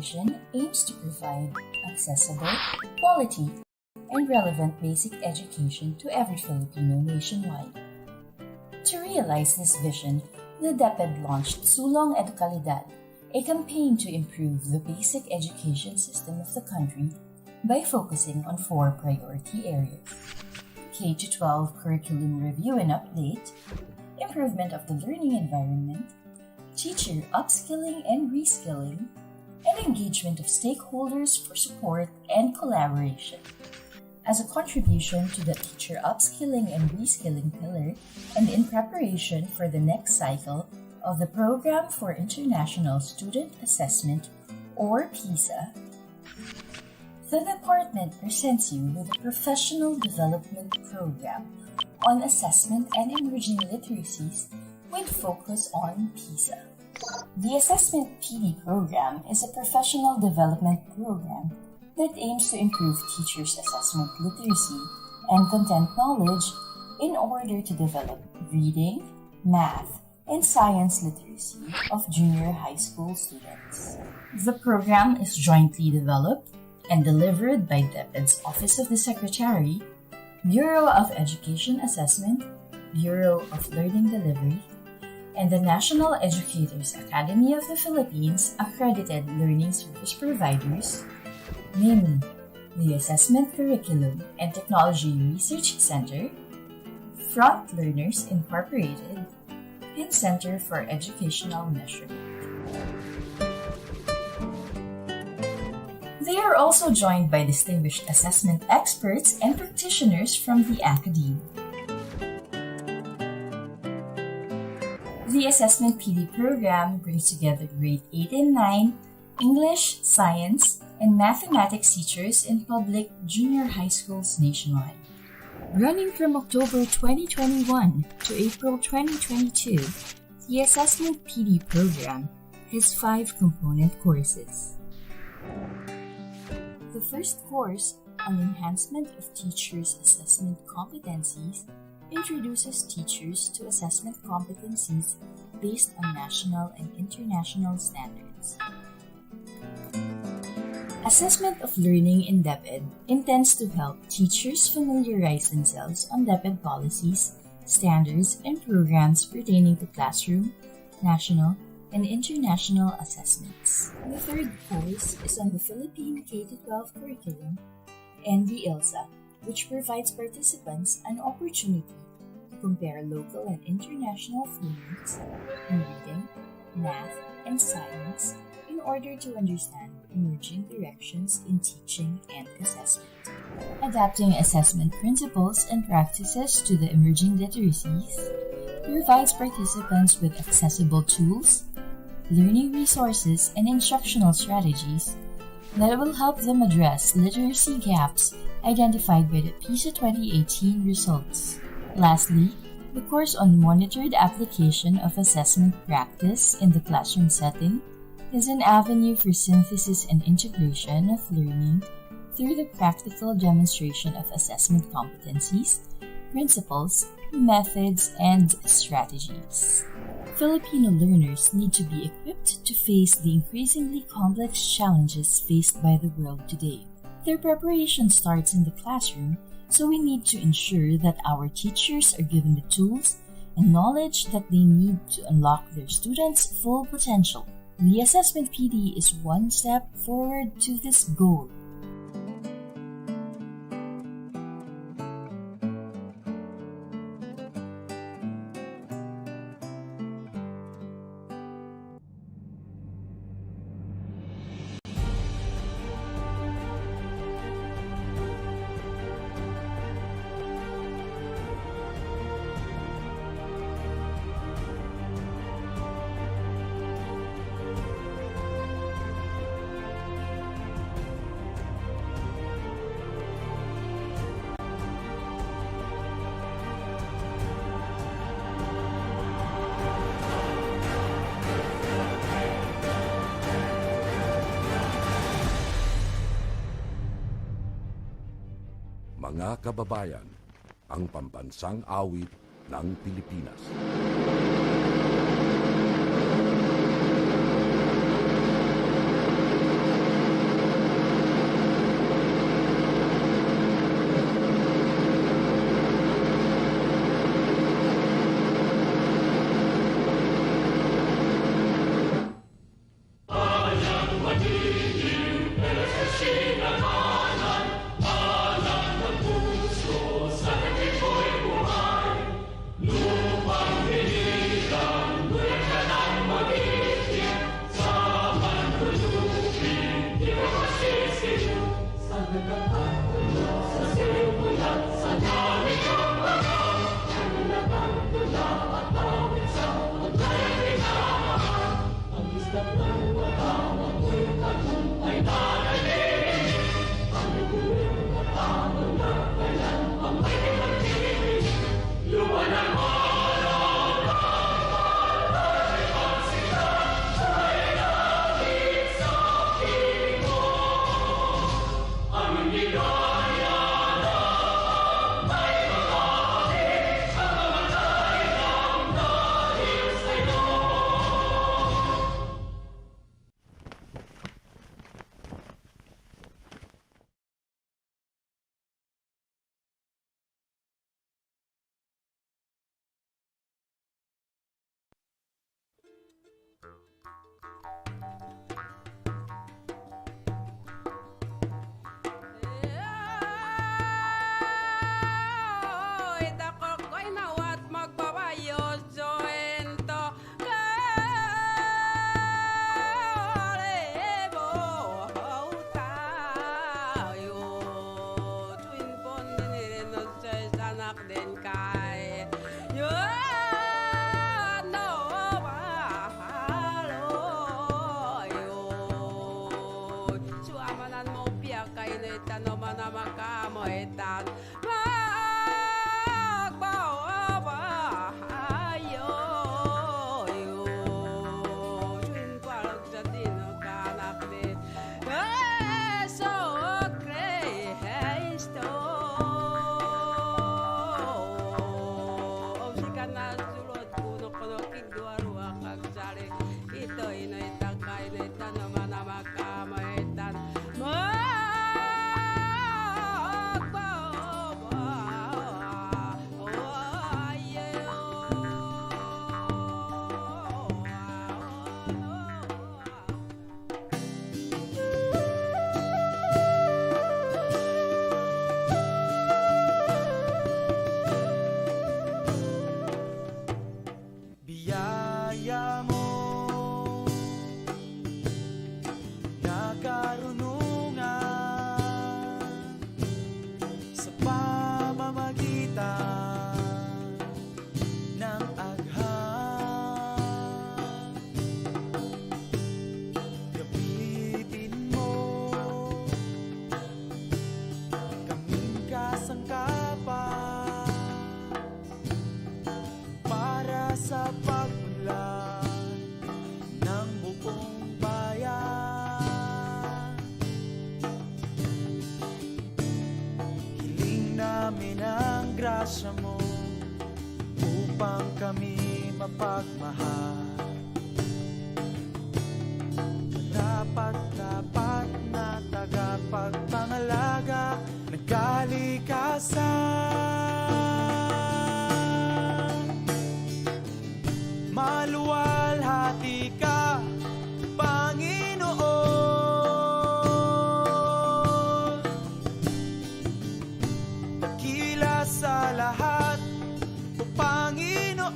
education aims to provide accessible, quality, and relevant basic education to every Filipino nationwide. To realize this vision, the DepEd launched Sulong Edukalidad, a campaign to improve the basic education system of the country by focusing on 4 priority areas: K-12 curriculum review and update, improvement of the learning environment, teacher upskilling and reskilling, and engagement of stakeholders for support and collaboration. As a contribution to the teacher upskilling and reskilling pillar, and in preparation for the next cycle of the Program for International Student Assessment, or PISA, the department presents you with a professional development program on Assessment and Emerging Literacies with focus on PISA. The Assessment PD program is a professional development program that aims to improve teachers' assessment literacy and content knowledge in order to develop reading, math, and science literacy of junior high school students. The program is jointly developed and delivered by DepEd's Office of the Secretary, Bureau of Education Assessment, Bureau of Learning Delivery, and the National Educators Academy of the Philippines accredited learning service providers, namely the Assessment Curriculum and Technology Research Center, Front Learners Incorporated, and Center for Educational Measurement. They are also joined by distinguished assessment experts and practitioners from the academe. The Assessment PD program brings together grade 8 and 9 English, Science, and Mathematics teachers in public junior high schools nationwide. Running from October 2021 to April 2022, the Assessment PD program has 5 component courses. The first course, on enhancement of teachers' assessment competencies, introduces teachers to assessment competencies based on national and international standards. Assessment of learning in DepEd intends to help teachers familiarize themselves on DepEd policies, standards, and programs pertaining to classroom, national, and international assessments. The third course is on the Philippine K-12 curriculum and the ILSA, which provides participants an opportunity to compare local and international fluency in reading, math, and science in order to understand emerging directions in teaching and assessment. Adapting assessment principles and practices to the emerging literacies provides participants with accessible tools, learning resources, and instructional strategies that will help them address literacy gaps identified by the PISA 2018 results. Lastly, the course on monitored application of assessment practice in the classroom setting is an avenue for synthesis and integration of learning through the practical demonstration of assessment competencies, principles, methods, and strategies. Filipino learners need to be equipped to face the increasingly complex challenges faced by the world today. Their preparation starts in the classroom, so we need to ensure that our teachers are given the tools and knowledge that they need to unlock their students' full potential. The Assessment PD is one step forward to this goal. Mga kababayan, ang pambansang awit ng Pilipinas. anak din kay yun no mahalo yun suamanan mo piyak kay nitan no manamakamoitan grasya mo upang kami mapagmahal. Dapat na tagapagpangalaga ng kalikasan. Maluwalhati ka, Panginoon. Dakila sa lahat, O Panginoon.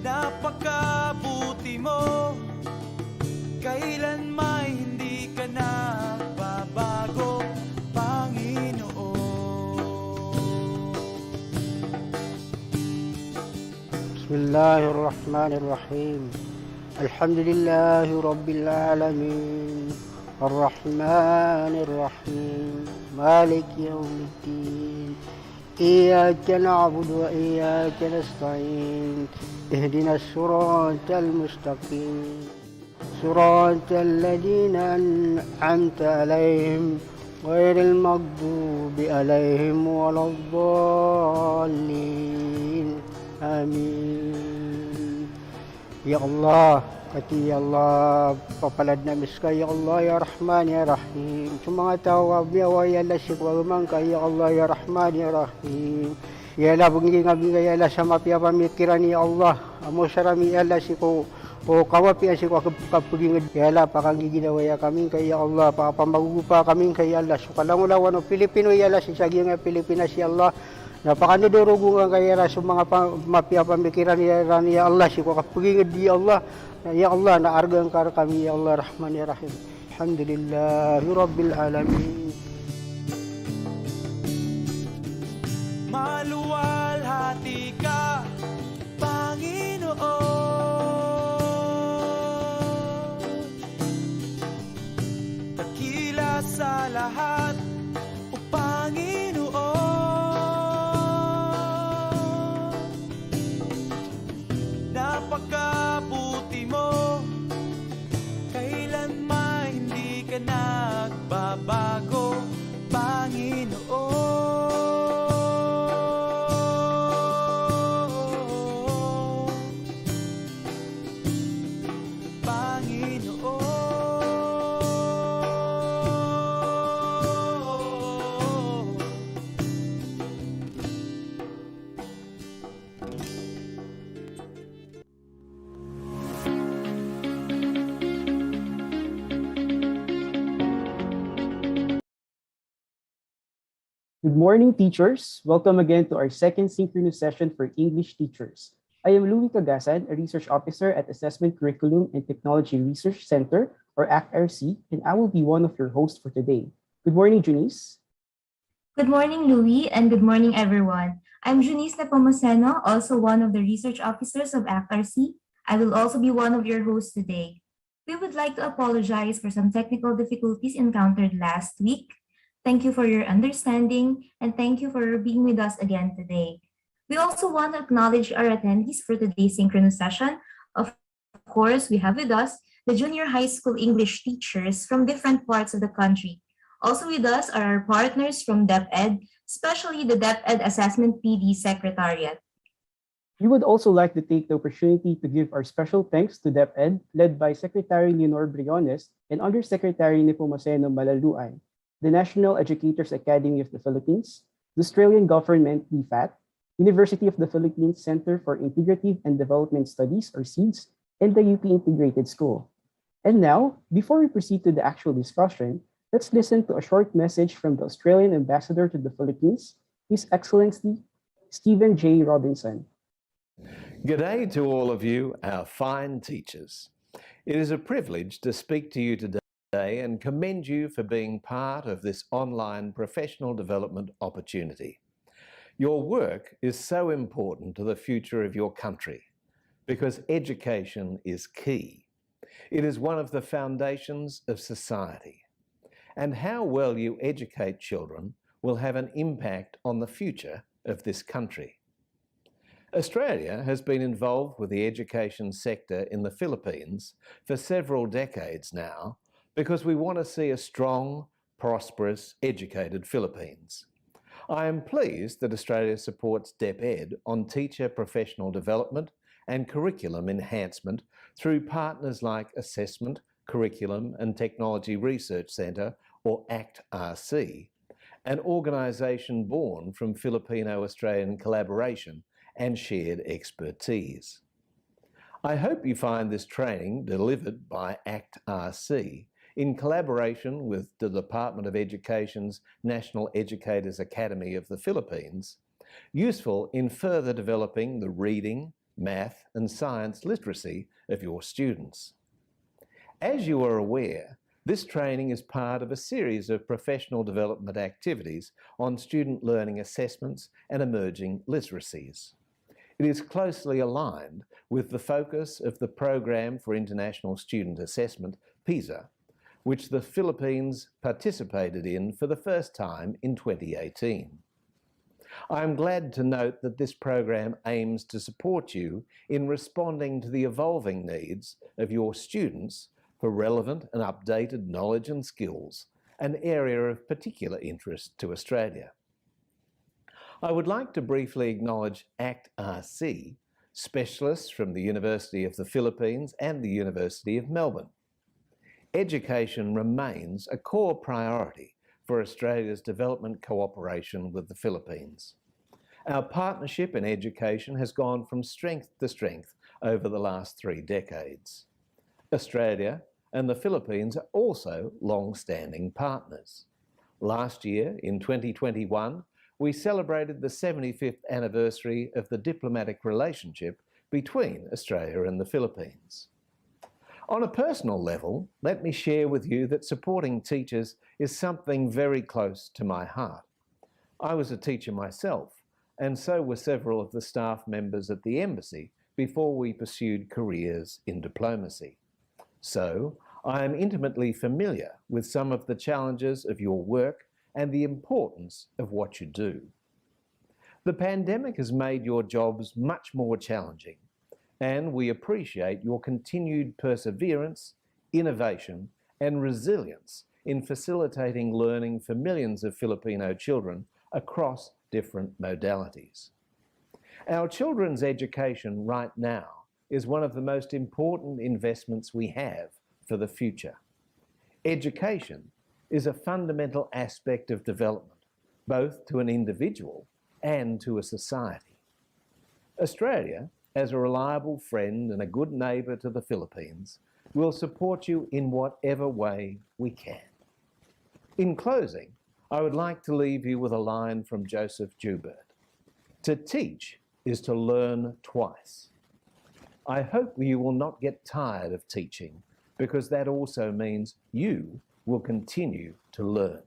Napakabuti mo, kailan may hindi ka nagbabago, Panginoon. Bismillahirrahmanirrahim. Alhamdulillahi Rabbil Alamin. Ar-Rahmanir-Rahim. Malik Yawmiddin. Iyyaka na'budu wa iyyaka nasta'in. Ihdinas siratal mustaqim. Siratal ladzina an'amta 'alaihim ghairil maghdubi 'alaihim waladdallin. Amin. Ya Allah, kati ya Allah, papalad na miska ya Allah ya Rahman ya Rahim. Sa mga tawag niya wa ya Allah sikwagman ka ya Allah ya Rahman ya Rahim. Ya Allah bungi ngabi ya Allah sa mapya pamikiran ya Allah. Amo sarami ya Allah siku o kawapi siku kapugingad ya Allah pakangiginawa ya kami kay ya Allah pakapamagupa kami kay ya Allah. So kalangulawan o Pilipino ya Allah sisagi nga Pilipinas ya Allah. Napakanudurugungan kaya sa mga mapya pamikiran ya Allah siku kapugingad ya Allah. Ya Allah naargang kar kami ya Allah Rahman ya Rahim. Alhamdulillahi Rabbil Alamin. Maluwalhati ka, Panginoon. Dakila sa lahat, O Panginoon. Napakabuti mo, kailan may hindi ka nagbabago, Panginoon. Good morning, teachers. Welcome again to our second synchronous session for English teachers. I am Louis Cagasan, a research officer at Assessment Curriculum and Technology Research Center, or ACTRC, and I will be one of your hosts for today. Good morning, Junice. Good morning, Louis, and good morning, everyone. I'm Junice Nepomuceno, also one of the research officers of ACTRC. I will also be one of your hosts today. We would like to apologize for some technical difficulties encountered last week. Thank you for your understanding, and thank you for being with us again today. We also want to acknowledge our attendees for today's synchronous session. Of course, we have with us the junior high school English teachers from different parts of the country. Also with us are our partners from DepEd, especially the DepEd Assessment PD Secretariat. We would also like to take the opportunity to give our special thanks to DepEd, led by Secretary Leonor Briones and Undersecretary Nepomuceno Malaluay, the National Educators Academy of the Philippines, the Australian Government DFAT, University of the Philippines Center for Integrative and Development Studies, or SEEDS, and the UP Integrated School. And now, before we proceed to the actual discussion, let's listen to a short message from the Australian Ambassador to the Philippines, His Excellency Stephen J. Robinson. G'day to all of you, our fine teachers. It is a privilege to speak to you today and commend you for being part of this online professional development opportunity. Your work is so important to the future of your country because education is key. It is one of the foundations of society. And how well you educate children will have an impact on the future of this country. Australia has been involved with the education sector in the Philippines for several decades now because we want to see a strong, prosperous, educated Philippines. I am pleased that Australia supports DepEd on teacher professional development and curriculum enhancement through partners like Assessment, Curriculum and Technology Research Centre, or ACTRC, an organisation born from Filipino-Australian collaboration and shared expertise. I hope you find this training delivered by ACTRC in collaboration with the Department of Education's National Educators Academy of the Philippines useful in further developing the reading, math and science literacy of your students. As you are aware, this training is part of a series of professional development activities on student learning assessments and emerging literacies. It is closely aligned with the focus of the Program for International Student Assessment, PISA, which the Philippines participated in for the first time in 2018. I am glad to note that this program aims to support you in responding to the evolving needs of your students for relevant and updated knowledge and skills, an area of particular interest to Australia. I would like to briefly acknowledge ACTRC, specialists from the University of the Philippines and the University of Melbourne. Education remains a core priority for Australia's development cooperation with the Philippines. Our partnership in education has gone from strength to strength over the last 3 decades. Australia and the Philippines are also long-standing partners. Last year, in 2021, we celebrated the 75th anniversary of the diplomatic relationship between Australia and the Philippines. On a personal level, let me share with you that supporting teachers is something very close to my heart. I was a teacher myself, and so were several of the staff members at the embassy before we pursued careers in diplomacy. So, I am intimately familiar with some of the challenges of your work and the importance of what you do. The pandemic has made your jobs much more challenging, and we appreciate your continued perseverance, innovation, and resilience in facilitating learning for millions of Filipino children across different modalities. Our children's education right now is one of the most important investments we have for the future. Education is a fundamental aspect of development, both to an individual and to a society. Australia, as a reliable friend and a good neighbour to the Philippines, will support you in whatever way we can. In closing, I would like to leave you with a line from Joseph Joubert. To teach is to learn twice. I hope you will not get tired of teaching, because that also means you will continue to learn.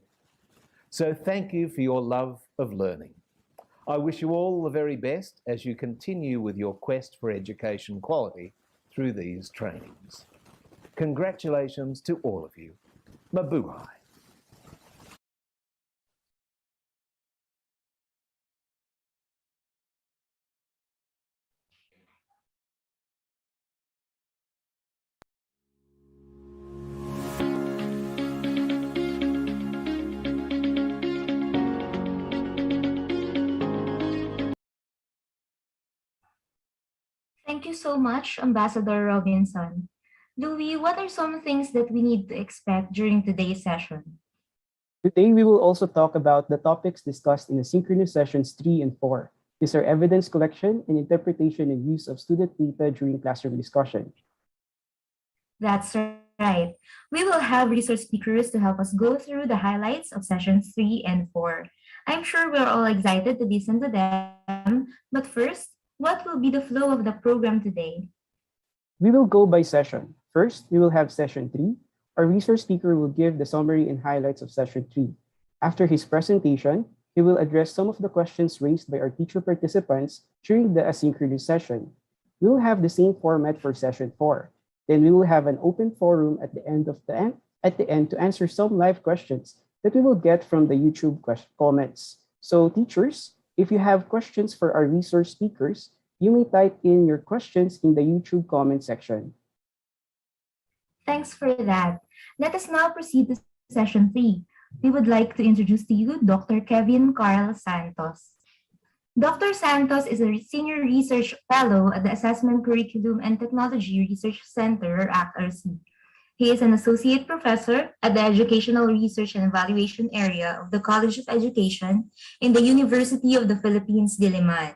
So thank you for your love of learning. I wish you all the very best as you continue with your quest for education quality through these trainings. Congratulations to all of you. Mabuhay. Thank you so much, Ambassador Robinson. Louis, what are some things that we need to expect during today's session? Today, we will also talk about the topics discussed in the synchronous sessions 3 and 4. These are evidence collection and interpretation and use of student data during classroom discussion. That's right. We will have resource speakers to help us go through the highlights of sessions 3 and 4. I'm sure we're all excited to listen to them, but first, what will be the flow of the program today? We will go by session. First, we will have session 3. Our resource speaker will give the summary and highlights of session 3. After his presentation, he will address some of the questions raised by our teacher participants during the asynchronous session. We will have the same format for session 4. Then we will have an open forum at the end to answer some live questions that we will get from the YouTube comments. So teachers, if you have questions for our resource speakers, you may type in your questions in the YouTube comment section. Thanks for that. Let us now proceed to session 3. We would like to introduce to you Dr. Kevin Carl Santos. Dr. Santos is a Senior Research Fellow at the Assessment Curriculum and Technology Research Center, or ACTRC. He is an Associate Professor at the Educational Research and Evaluation Area of the College of Education in the University of the Philippines, Diliman.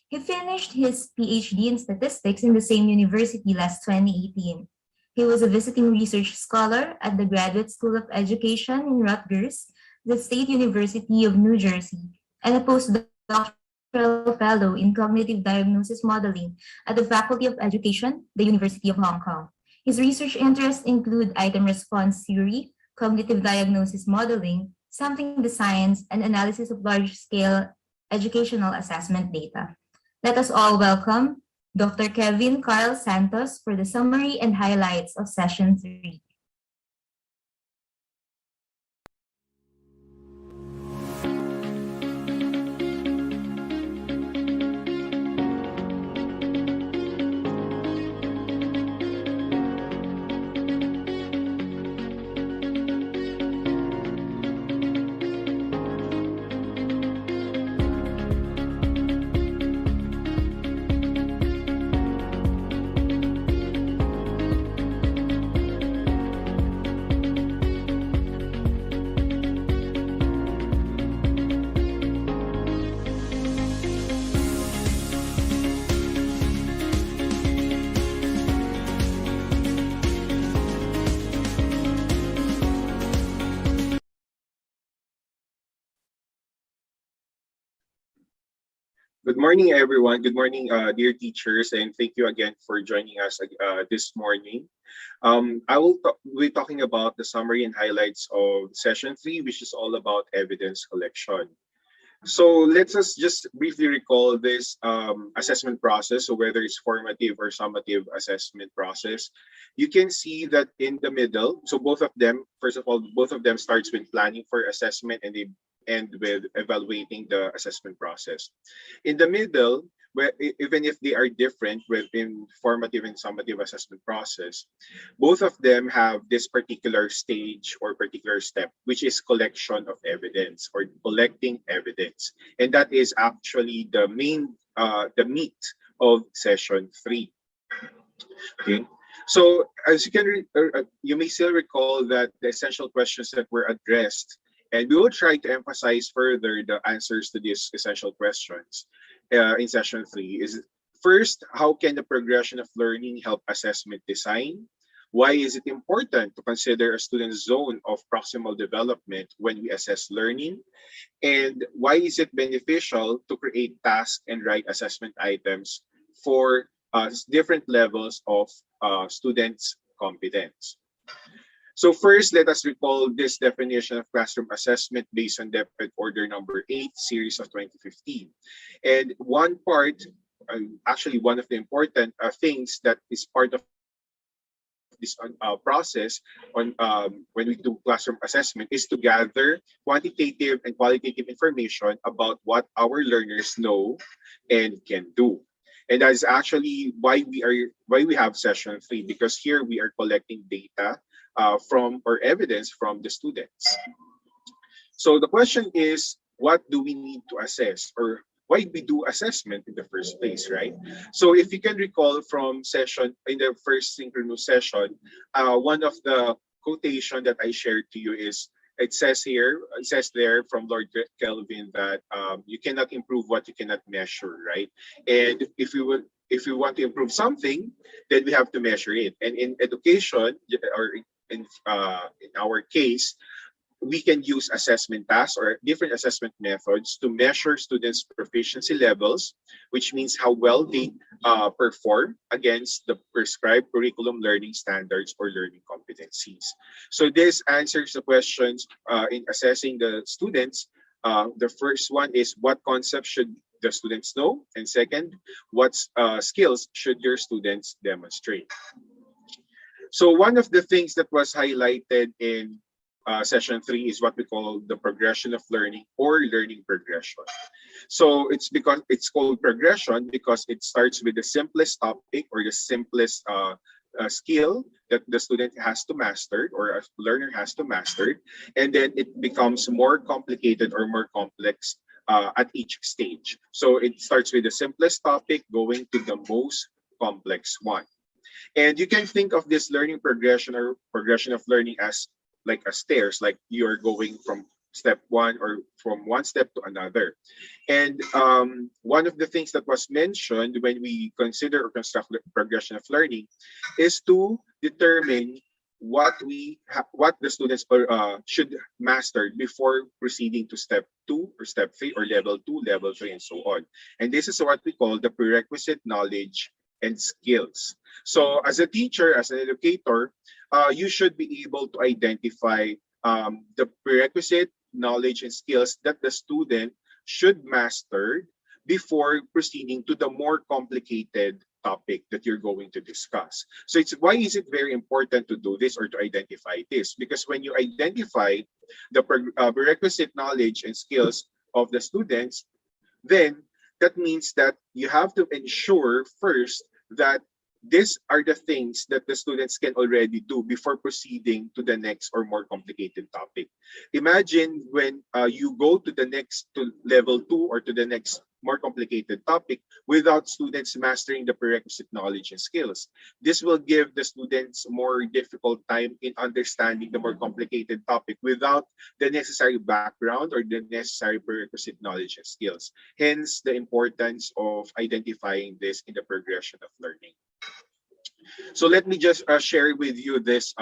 He finished his PhD in Statistics in the same university last 2018. He was a visiting research scholar at the Graduate School of Education in Rutgers, the State University of New Jersey, and a postdoctoral fellow in cognitive diagnosis modeling at the Faculty of Education, the University of Hong Kong. His research interests include item response theory, cognitive diagnosis modeling, sampling the science, and analysis of large-scale educational assessment data. Let us all welcome Dr. Kevin Carl Santos for the summary and highlights of session 3. Good morning, everyone. Good morning, dear teachers, and thank you again for joining us this morning. I will be talking about the summary and highlights of session 3, which is all about evidence collection. So let's us just briefly recall this assessment process, so whether it's formative or summative assessment process. You can see that in the middle, so both of them, first of all, both of them starts with planning for assessment and they end with evaluating the assessment process. In the middle, where even if they are different within formative and summative assessment process, both of them have this particular stage or particular step, which is collection of evidence or collecting evidence. And that is actually the main, the meat of session 3. Okay. So as you can, you may still recall that the essential questions that were addressed, and we will try to emphasize further the answers to these essential questions in session 3 is first, how can the progression of learning help assessment design? Why is it important to consider a student's zone of proximal development when we assess learning? And why is it beneficial to create task and write assessment items for different levels of students' competence? So first, let us recall this definition of classroom assessment based on DepEd Order number 8, series of 2015. And one part, actually one of the important things that is part of this process on when we do classroom assessment is to gather quantitative and qualitative information about what our learners know and can do. And that is actually why we have session 3, because here we are collecting data from or evidence from the students. So the question is, what do we need to assess, or why we do assessment in the first place, right? So if you can recall from session in the first synchronous session, one of the quotation that I shared to you is, it says there from Lord Kelvin that you cannot improve what you cannot measure, right? And if we want to improve something, then we have to measure it. And in education, or in our case, we can use assessment tasks or different assessment methods to measure students' proficiency levels, which means how well they perform against the prescribed curriculum learning standards or learning competencies. So this answers the questions in assessing the students. The first one is, what concepts should the students know? And second, what skills should your students demonstrate? So one of the things that was highlighted in session 3 is what we call the progression of learning or learning progression. So it's because it's called progression because it starts with the simplest topic or the simplest skill that the student has to master or a learner has to master, and then it becomes more complicated or more complex at each stage. So it starts with the simplest topic going to the most complex one. And you can think of this learning progression or progression of learning as like a stairs, like you're going from step 1 or from one step to another. And one of the things that was mentioned when we consider or construct the progression of learning is to determine what the students should master before proceeding to step 2 or step 3 or level 2, level 3, and so on. And this is what we call the prerequisite knowledge and skills. So as a teacher, as an educator, you should be able to identify the prerequisite knowledge and skills that the student should master before proceeding to the more complicated topic that you're going to discuss. So why is it very important to do this or to identify this? Because when you identify the prerequisite knowledge and skills of the students, then that means that you have to ensure first that these are the things that the students can already do before proceeding to the next or more complicated topic. Imagine when you go to the next, to level 2 or to the next more complicated topic without students mastering the prerequisite knowledge and skills. This will give the students more difficult time in understanding the more complicated topic without the necessary background or the necessary prerequisite knowledge and skills. Hence, the importance of identifying this in the progression of learning. So let me just share with you this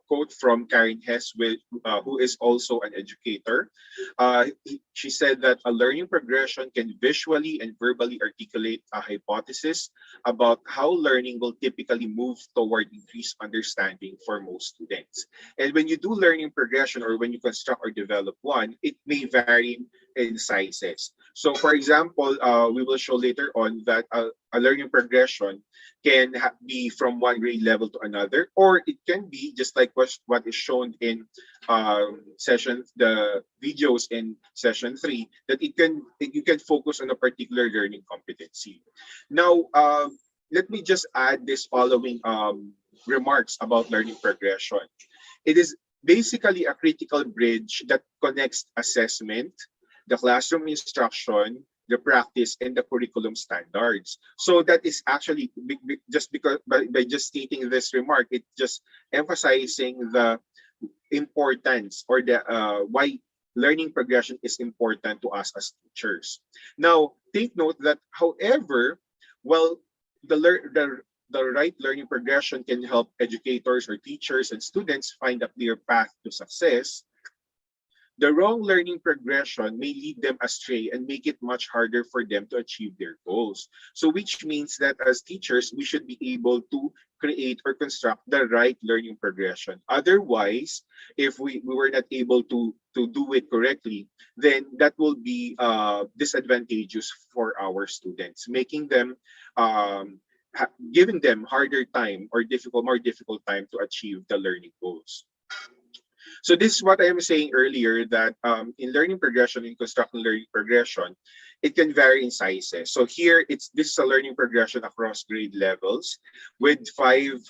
quote from Karen Hess, who is also an educator. She said that a learning progression can visually and verbally articulate a hypothesis about how learning will typically move toward increased understanding for most students. And when you do learning progression or when you construct or develop one, it may vary in sizes. So for example, we will show later on that a learning progression can be from one grade level to another, or it can be just like what is shown in the videos in session 3, that you can focus on a particular learning competency. Now, let me just add this following remarks about learning progression. It is basically a critical bridge that connects assessment, the classroom instruction, the practice, and the curriculum standards. So that is actually just because by just stating this remark, it just emphasizing the importance or the why learning progression is important to us as teachers. Now, take note that, however, while the right learning progression can help educators or teachers and students find a clear path to success, The wrong learning progression may lead them astray and make it much harder for them to achieve their goals. So which means that as teachers, we should be able to create or construct the right learning progression. Otherwise, if we were not able to do it correctly, then that will be disadvantageous for our students, making them giving them harder time or more difficult time to achieve the learning goals. So this is what I was saying earlier, that in learning progression, in constructing learning progression, it can vary in sizes. So here, this is a learning progression across grade levels with 5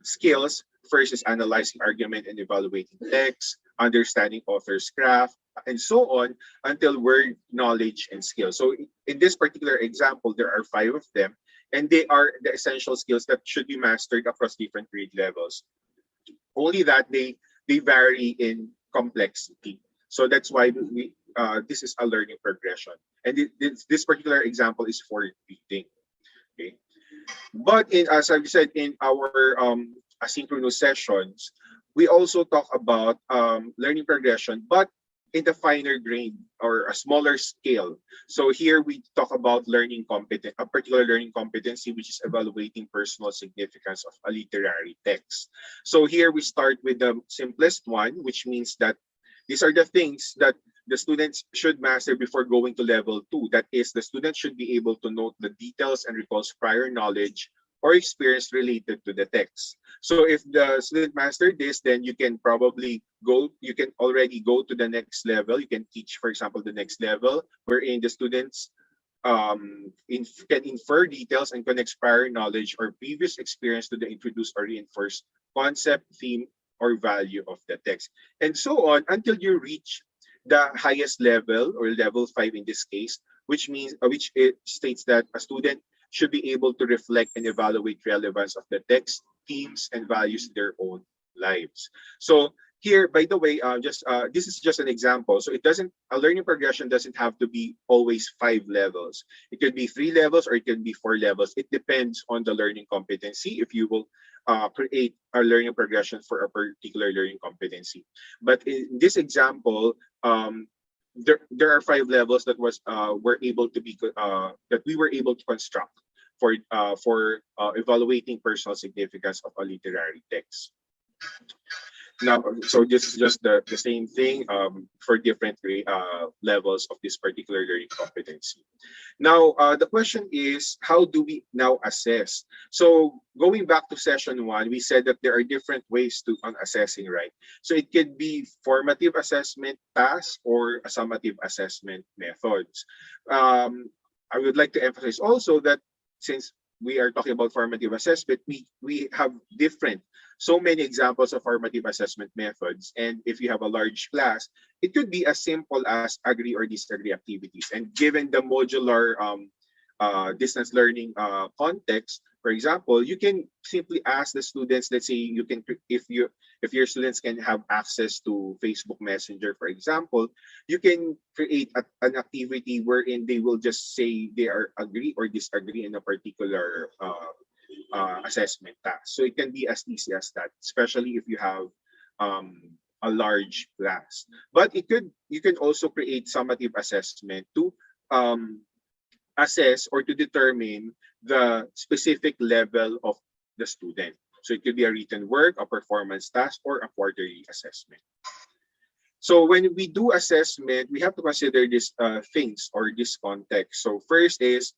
skills. First is analyzing argument and evaluating text, understanding author's craft, and so on until word knowledge and skill. So in this particular example, there are 5 of them, and they are the essential skills that should be mastered across different grade levels. Only that they vary in complexity. So that's why this is a learning progression. And this particular example is for reading. Okay. But as I've said, in our asynchronous sessions, we also talk about learning progression, but in the finer grain or a smaller scale. So here we talk about a particular learning competency, which is evaluating personal significance of a literary text. So here we start with the simplest one, which means that these are the things that the students should master before going to level 2. That is, the student should be able to note the details and recalls prior knowledge or experience related to the text. So if the student mastered this, then you can already go to the next level. You can teach, for example, the next level, wherein the students can infer details and connect prior knowledge or previous experience to the introduced or reinforced concept, theme, or value of the text. And so on until you reach the highest level, or level 5 in this case, which it states that a student should be able to reflect and evaluate relevance of the text, themes, and values in their own lives. So here, by the way, this is just an example. So a learning progression doesn't have to be always 5 levels. It could be 3 levels or it can be 4 levels. It depends on the learning competency if you will create a learning progression for a particular learning competency. But in this example, there are 5 levels that we were able to construct for evaluating personal significance of a literary text. Now, so this is just the same thing for different levels of this particular learning competency. Now, the question is, how do we now assess? So going back to session 1, we said that there are different ways on assessing, right? So it could be formative assessment tasks or summative assessment methods. I would like to emphasize also that since we are talking about formative assessment, we have so many examples of formative assessment methods. And if you have a large class, it could be as simple as agree or disagree activities. And given the modular distance learning context, for example, you can simply ask the students, let's say if your students can have access to Facebook Messenger, for example, you can create an activity wherein they will just say they are agree or disagree in a particular assessment task. So it can be as easy as that, especially if you have a large class. But you can also create summative assessment to assess or to determine the specific level of the student. So it could be a written work, a performance task, or a quarterly assessment. So when we do assessment, we have to consider these things or this context. So first is,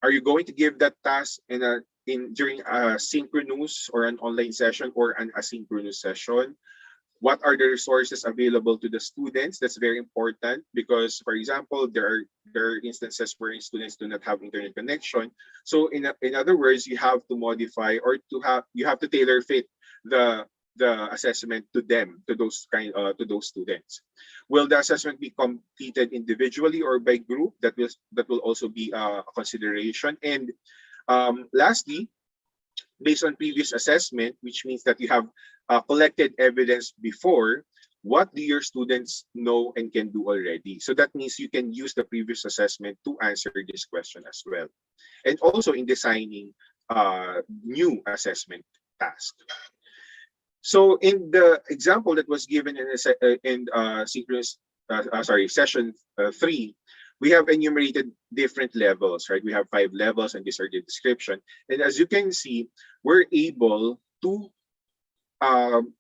are you going to give that task during a synchronous or an online session or an asynchronous session? What are the resources available to the students? That's very important because, for example, there are instances where students do not have internet connection. So in other words, you have to modify or you have to tailor fit the assessment to those students. Will the assessment be completed individually or by group? That will also be a consideration. And lastly, based on previous assessment, which means that you have collected evidence before, what do your students know and can do already? So that means you can use the previous assessment to answer this question as well. And also in designing new assessment tasks. So in the example that was given in synchronous, session 3, we have enumerated different levels, right? We have 5 levels, and these are the description. And as you can see, we're able to um,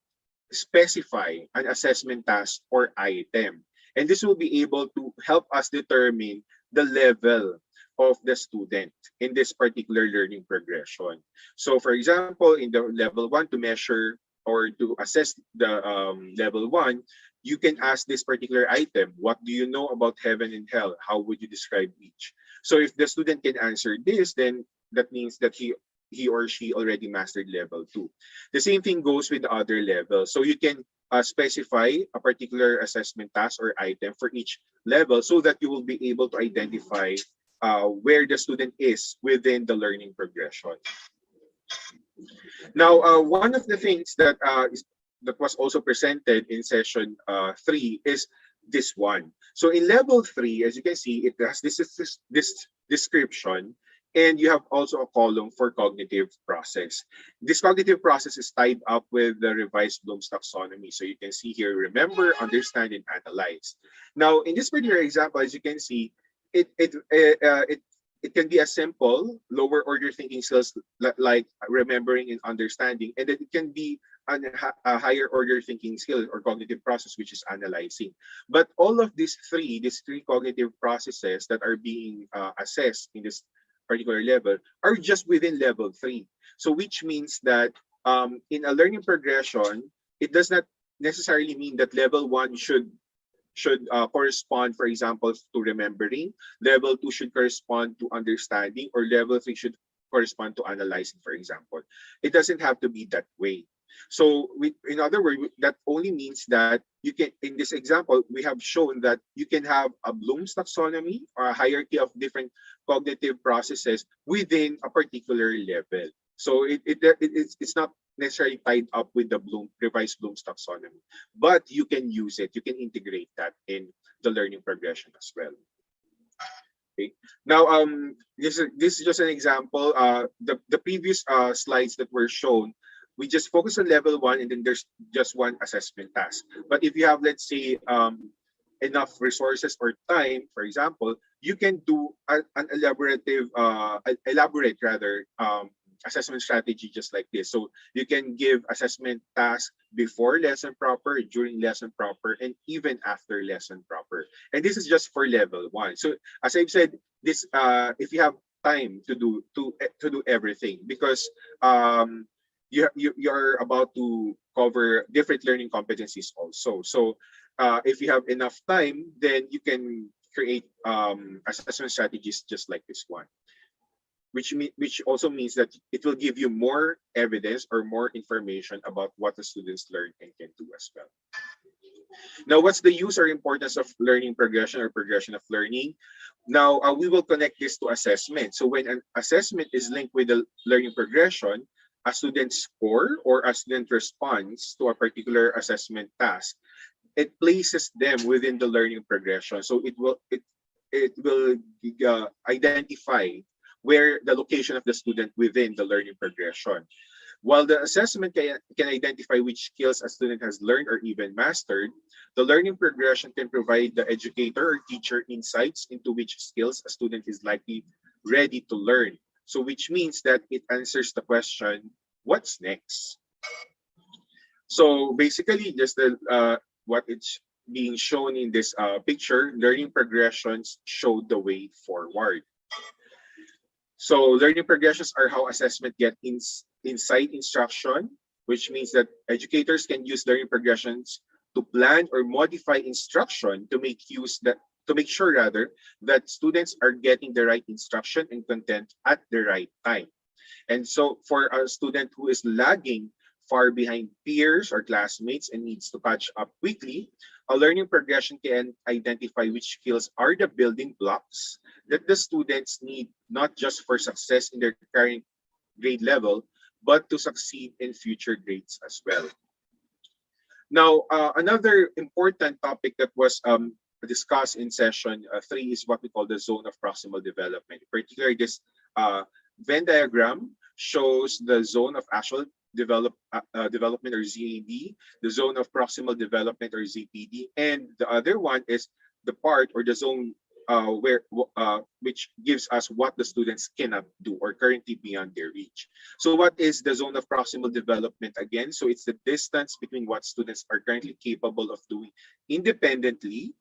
specify an assessment task or item. And this will be able to help us determine the level of the student in this particular learning progression. So for example, in the level 1, to measure or to assess the level 1, you can ask this particular item, what do you know about heaven and hell? How would you describe each? So if the student can answer this, then that means that he or she already mastered level 2. The same thing goes with the other levels. So you can specify a particular assessment task or item for each level so that you will be able to identify where the student is within the learning progression. Now, one of the things that was also presented in session 3 is this one. So in level 3, as you can see, it has this description, and you have also a column for cognitive process. This cognitive process is tied up with the revised Bloom's taxonomy. So you can see here, remember, understand, and analyze. Now, in this particular example, as you can see, it can be a simple lower order thinking skills like remembering and understanding, and then it can be a higher order thinking skill or cognitive process, which is analyzing. But all of these three cognitive processes that are being assessed in this particular level are just within level 3. So which means that in a learning progression, it does not necessarily mean that level 1 should correspond, for example, to remembering, level 2 should correspond to understanding, or level 3 should correspond to analyzing, for example. It doesn't have to be that way. So in other words, that only means that you can, in this example, we have shown that you can have a Bloom's taxonomy or a hierarchy of different cognitive processes within a particular level. So it's not necessarily tied up with the revised Bloom's taxonomy, but you can use it. You can integrate that in the learning progression as well. Okay. Now, this is just an example. The previous slides that were shown, we just focus on level 1, and then there's just one assessment task. But if you have, let's say, enough resources or time, for example, you can do an elaborate assessment strategy just like this. So you can give assessment tasks before lesson proper, during lesson proper, and even after lesson proper. And this is just for level 1. So as I've said, this if you have time to do everything, because you're about to cover different learning competencies also. So if you have enough time, then you can create assessment strategies just like this one, which also means that it will give you more evidence or more information about what the students learn and can do as well. Now, what's the use or importance of learning progression or progression of learning? Now, we will connect this to assessment. So when an assessment is linked with the learning progression, a student's score or a student response to a particular assessment task, it places them within the learning progression. So it will identify where the location of the student within the learning progression. While the assessment can identify which skills a student has learned or even mastered, the learning progression can provide the educator or teacher insights into which skills a student is likely ready to learn. So which means that it answers the question, what's next? So basically, just what it's being shown in this picture, learning progressions show the way forward. So learning progressions are how assessment get insight instruction, which means that educators can use learning progressions to plan or modify instruction to make sure that students are getting the right instruction and content at the right time. And so for a student who is lagging far behind peers or classmates and needs to catch up quickly, a learning progression can identify which skills are the building blocks that the students need, not just for success in their current grade level, but to succeed in future grades as well. Now, another important topic that was discussed in session 3 is what we call the zone of proximal development. Particularly, this Venn diagram shows the zone of actual development or ZAD, the zone of proximal development or ZPD, and the other one is the part or the zone which gives us what the students cannot do or currently beyond their reach. So what is the zone of proximal development again? So it's the distance between what students are currently capable of doing independently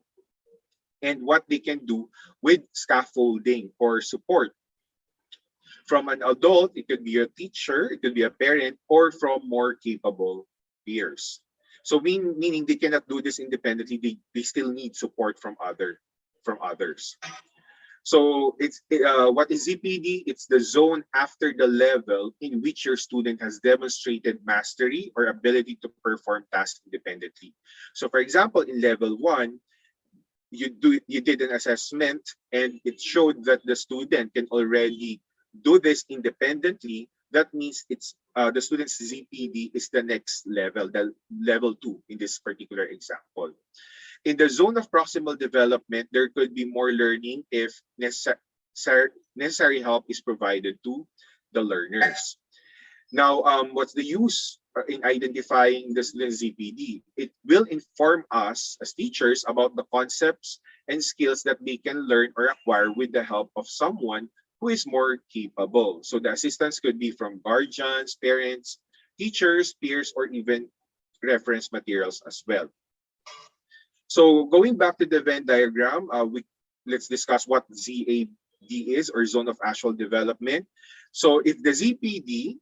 and what they can do with scaffolding or support from an adult. It could be a teacher, it could be a parent, or from more capable peers. So meaning they cannot do this independently, they still need support from others. So it's what is ZPD? It's the zone after the level in which your student has demonstrated mastery or ability to perform tasks independently. So for example, in level 1, you did an assessment and it showed that the student can already do this independently. That means it's the student's ZPD is the next level, the level 2 in this particular example. In the zone of proximal development, there could be more learning if necessary help is provided to the learners. Now, what's the use in identifying the student's ZPD? It will inform us as teachers about the concepts and skills that they can learn or acquire with the help of someone who is more capable. So the assistance could be from guardians, parents, teachers, peers, or even reference materials as well. So going back to the Venn diagram, let's discuss what ZAD is, or zone of actual development. So if the ZPD,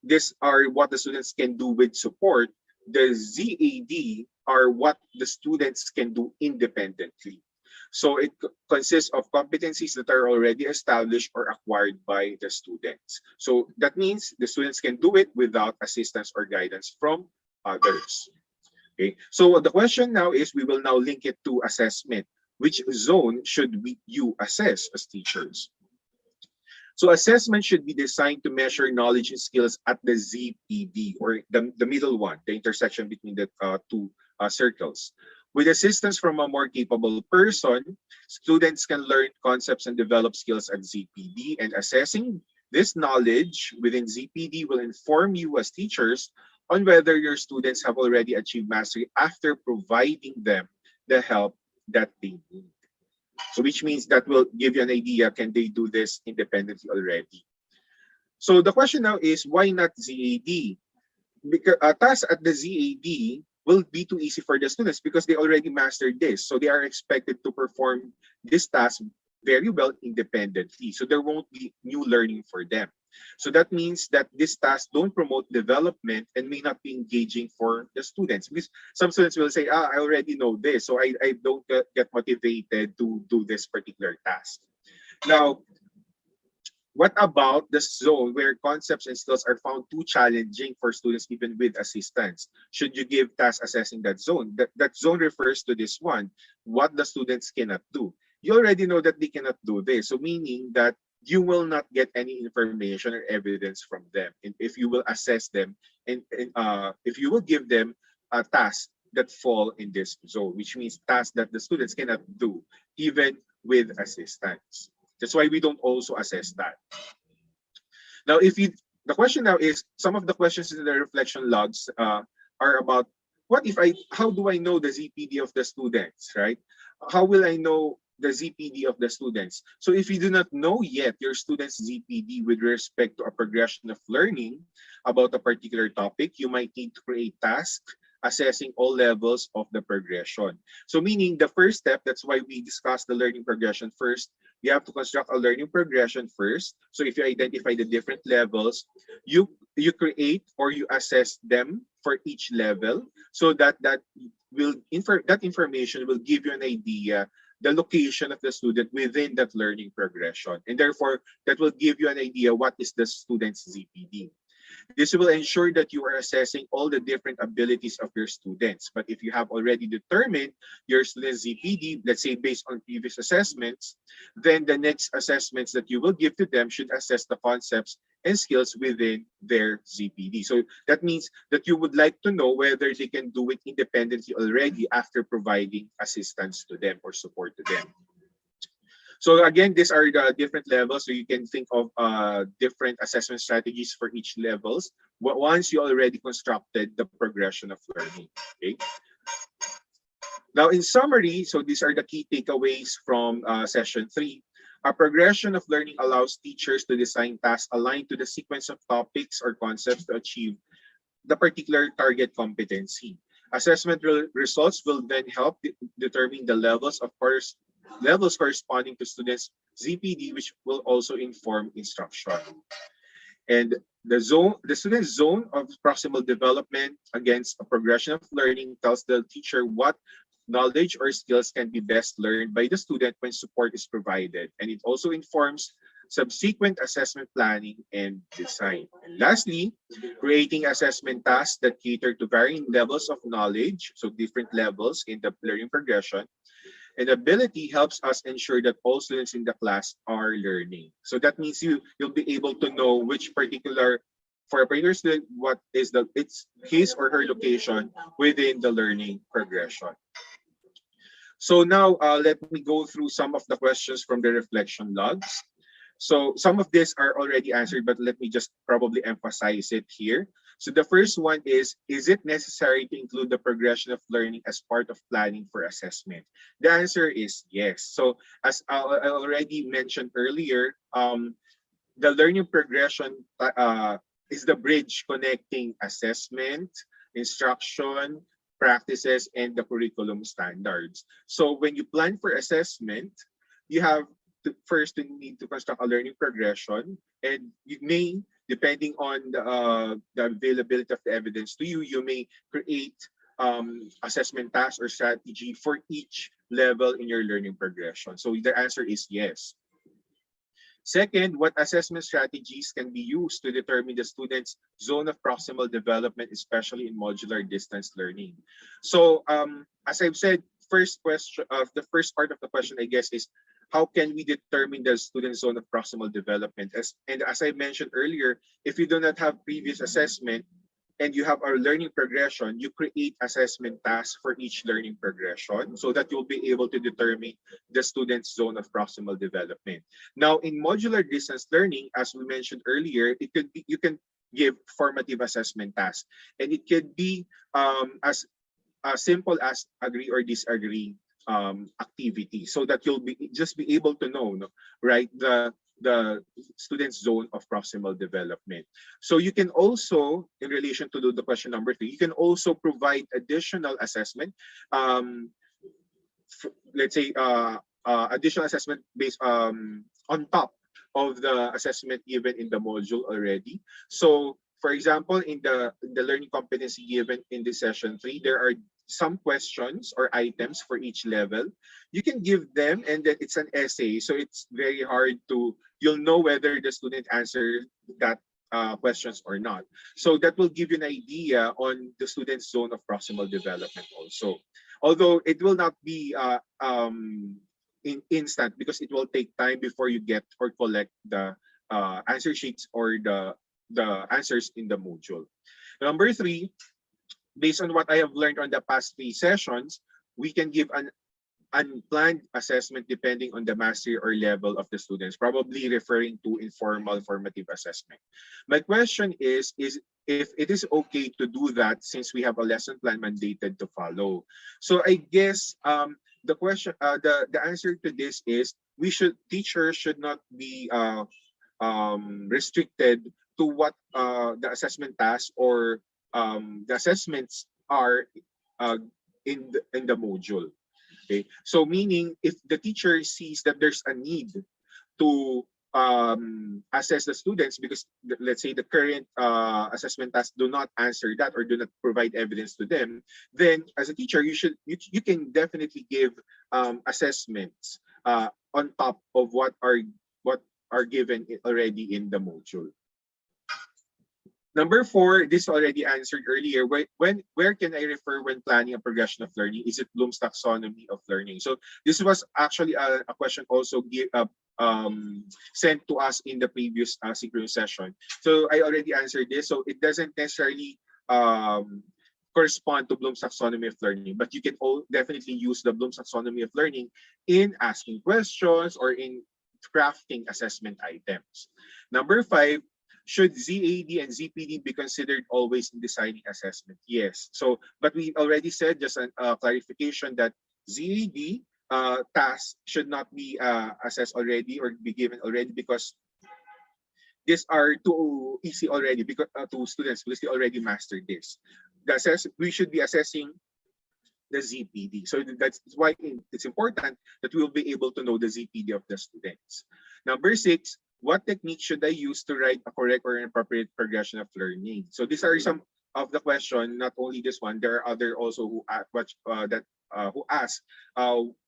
these are what the students can do with support, the ZAD are what the students can do independently. So it consists of competencies that are already established or acquired by the students. So that means the students can do it without assistance or guidance from others. Okay, so the question now is, we will now link it to assessment. Which zone should you assess as teachers? So assessment should be designed to measure knowledge and skills at the ZPD, or the middle one, the intersection between the two circles. With assistance from a more capable person, students can learn concepts and develop skills at ZPD, and assessing this knowledge within ZPD will inform you as teachers on whether your students have already achieved mastery after providing them the help that they need. So which means that will give you an idea, can they do this independently already? So the question now is, why not ZAD? Because tasks at the ZAD will be too easy for the students because they already mastered this. So they are expected to perform this task very well independently. So there won't be new learning for them. So that means that these tasks don't promote development and may not be engaging for the students, because some students will say, I already know this, so I don't get motivated to do this particular task. Now, what about the zone where concepts and skills are found too challenging for students even with assistance? Should you give task assessing that zone? That zone refers to this one, what the students cannot do. You already know that they cannot do this, so meaning that you will not get any information or evidence from them. And if you will assess them, and if you will give them a task that fall in this zone, which means tasks that the students cannot do even with assistance. That's why we don't also assess that. Now, the question now is, some of the questions in the reflection logs are about, how do I know the ZPD of the students, right? How will I know the ZPD of the students? So if you do not know yet your student's ZPD with respect to a progression of learning about a particular topic, you might need to create tasks assessing all levels of the progression. So meaning the first step, that's why we discussed the learning progression first. You have to construct a learning progression first. So if you identify the different levels, you create or you assess them for each level, so that information will give you an idea the location of the student within that learning progression. And therefore, that will give you an idea what is the student's ZPD. This will ensure that you are assessing all the different abilities of your students. But if you have already determined your student's ZPD, let's say based on previous assessments, then the next assessments that you will give to them should assess the concepts and skills within their ZPD. So that means that you would like to know whether they can do it independently already after providing assistance to them or support to them. So again, these are the different levels. So you can think of different assessment strategies for each levels once you already constructed the progression of learning. Okay. Now, in summary, so these are the key takeaways from session 3. A progression of learning allows teachers to design tasks aligned to the sequence of topics or concepts to achieve the particular target competency. Assessment results will then help determine the levels corresponding to students' ZPD, which will also inform instruction. And the student's zone of proximal development against a progression of learning tells the teacher what knowledge or skills can be best learned by the student when support is provided. And it also informs subsequent assessment planning and design. And lastly, creating assessment tasks that cater to varying levels of knowledge, so different levels in the learning progression, and ability helps us ensure that all students in the class are learning. So that means you'll be able to know which particular, for a particular student, what is his or her location within the learning progression. So now let me go through some of the questions from the reflection logs. So some of these are already answered, but let me just probably emphasize it here. So the first one is it necessary to include the progression of learning as part of planning for assessment? The answer is yes. So as I already mentioned earlier, the learning progression is the bridge connecting assessment, instruction, practices, and the curriculum standards. So when you plan for assessment, you have first you need to construct a learning progression, and you may, depending on the availability of the evidence to you, you may create assessment tasks or strategy for each level in your learning progression. So the answer is yes. Second, what assessment strategies can be used to determine the student's zone of proximal development, especially in modular distance learning? So as I've said, the first part of the question, I guess, is how can we determine the student zone of proximal development? As I mentioned earlier, if you do not have previous assessment and you have our learning progression, you create assessment tasks for each learning progression so that you'll be able to determine the student's zone of proximal development. Now, in modular distance learning, as we mentioned earlier, you can give formative assessment tasks, and it could be as simple as agree or disagree activity, so that you'll be able to know, right, the student's zone of proximal development. So you can also, in relation to the question number 3, you can also provide additional assessment, let's say additional assessment based on top of the assessment given in the module already. So for example, in the learning competency given in this session 3, there are some questions or items for each level. You can give them, and then it's an essay, so it's very hard you'll know whether the student answered that questions or not. So that will give you an idea on the student's zone of proximal development also. Although it will not be instant, because it will take time before you get or collect the answer sheets or the answers in the module. Number 3, based on what I have learned on the past 3 sessions, we can give an unplanned assessment depending on the mastery or level of the students, probably referring to informal formative assessment. My question is if it is okay to do that since we have a lesson plan mandated to follow. So I guess the question, the answer to this is teachers should not be restricted to what the assessment tasks or the assessments are in the module. Okay, so meaning if the teacher sees that there's a need to assess the students because let's say the current assessment tasks do not answer that or do not provide evidence to them, then as a teacher you can definitely give assessments on top of what are given already in the module. Number 4, this already answered earlier. Where can I refer when planning a progression of learning? Is it Bloom's taxonomy of learning? So this was actually a question also sent to us in the previous synchronous session. So I already answered this. So it doesn't necessarily correspond to Bloom's taxonomy of learning, but you can definitely use the Bloom's taxonomy of learning in asking questions or in crafting assessment items. Number 5, should ZAD and ZPD be considered always in designing assessment? Yes. So, but we already said, just a clarification, that ZAD tasks should not be assessed already or be given already, because these are too easy already, because to students, because they already mastered this. We should be assessing the ZPD. So that's why it's important that we will be able to know the ZPD of the students. Number 6, what technique should I use to write a correct or an appropriate progression of learning? So these are some of the question, not only this one, there are other also who ask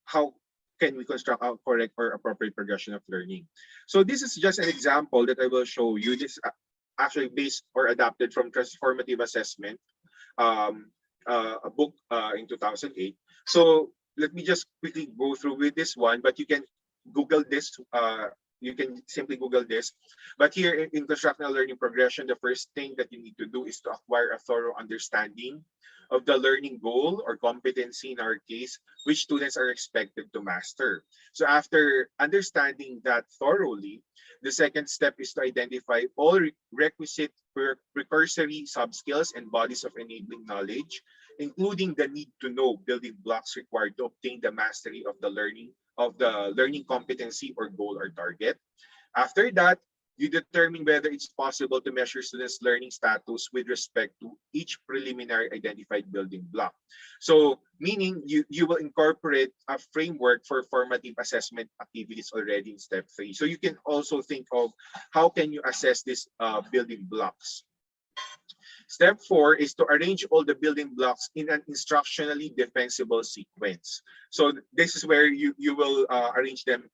how can we construct a correct or appropriate progression of learning. So this is just an example that I will show you. This actually based or adapted from Transformative Assessment, a book in 2008. So let me just quickly go through with this one, but you can Google this. You can simply Google this. But here in constructing a learning progression, the first thing that you need to do is to acquire a thorough understanding of the learning goal or competency, in our case, which students are expected to master. So after understanding that thoroughly, the second step is to identify all requisite precursory subskills and bodies of enabling knowledge, including the need to know building blocks required to obtain the mastery of the learning competency or goal or target. After that, you determine whether it's possible to measure students' learning status with respect to each preliminary identified building block. So, meaning you will incorporate a framework for formative assessment activities already in step 3. So you can also think of how can you assess these building blocks. Step 4 is to arrange all the building blocks in an instructionally defensible sequence. So this is where you will arrange them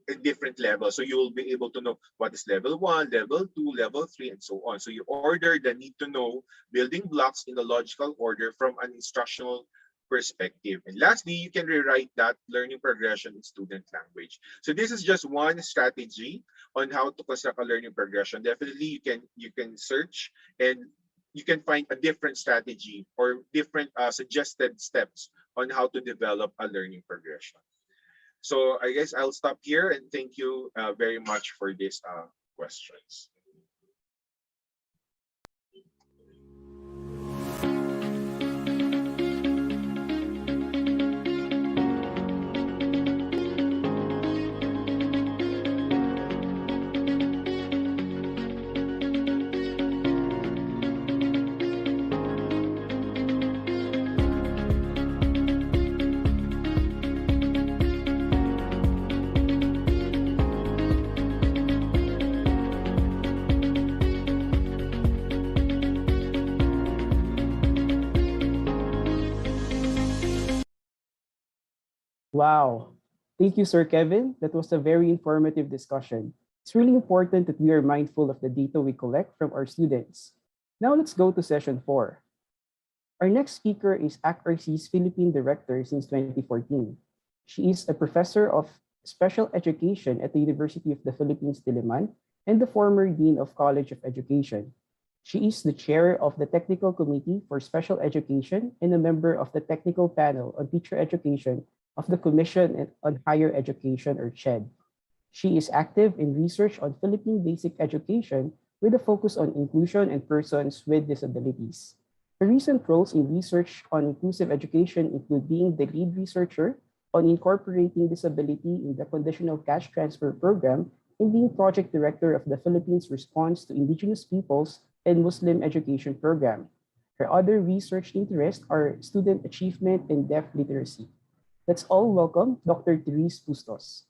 in different levels. So you will be able to know what is level 1, level 2, level 3, and so on. So you order the need to know building blocks in the logical order from an instructional perspective. And lastly, you can rewrite that learning progression in student language. So this is just one strategy on how to construct a learning progression. Definitely you can search and you can find a different strategy or different suggested steps on how to develop a learning progression. So I guess I'll stop here and thank you very much for these questions. Wow. Thank you, Sir Kevin. That was a very informative discussion. It's really important that we are mindful of the data we collect from our students. Now let's go to session 4. Our next speaker is ACTRC's Philippine Director since 2014. She is a professor of special education at the University of the Philippines, Diliman, and the former Dean of College of Education. She is the chair of the Technical Committee for Special Education and a member of the Technical Panel on Teacher Education of the Commission on Higher Education, or CHED. She is active in research on Philippine basic education with a focus on inclusion and persons with disabilities. Her recent roles in research on inclusive education include being the lead researcher on incorporating disability in the Conditional Cash Transfer Program and being project director of the Philippines Response to Indigenous Peoples and Muslim Education Program. Her other research interests are student achievement and deaf literacy. Let's all welcome Dr. Therese Bustos.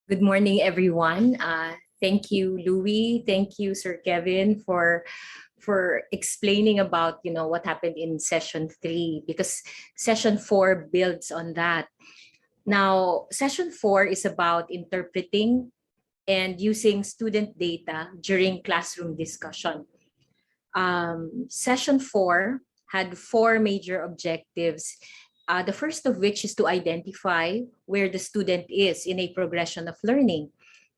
Good morning, everyone. Thank you, Louis. Thank you, Sir Kevin, for explaining about what happened in session 3, because session 4 builds on that. Now, session 4 is about interpreting and using student data during classroom discussion. Session 4 had 4 major objectives. The first of which is to identify where the student is in a progression of learning.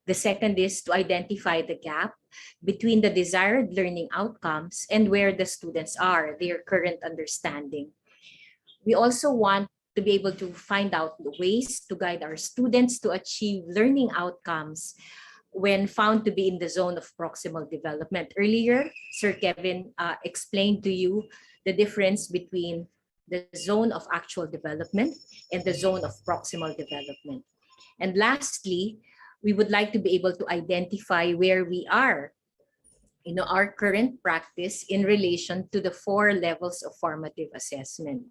The second is to identify the gap between the desired learning outcomes and where the students are, their current understanding. We also want to be able to find out the ways to guide our students to achieve learning outcomes when found to be in the zone of proximal development. Earlier, Sir Kevin explained to you the difference between the zone of actual development and the zone of proximal development. And lastly, we would like to be able to identify where we are, our current practice in relation to the 4 levels of formative assessment.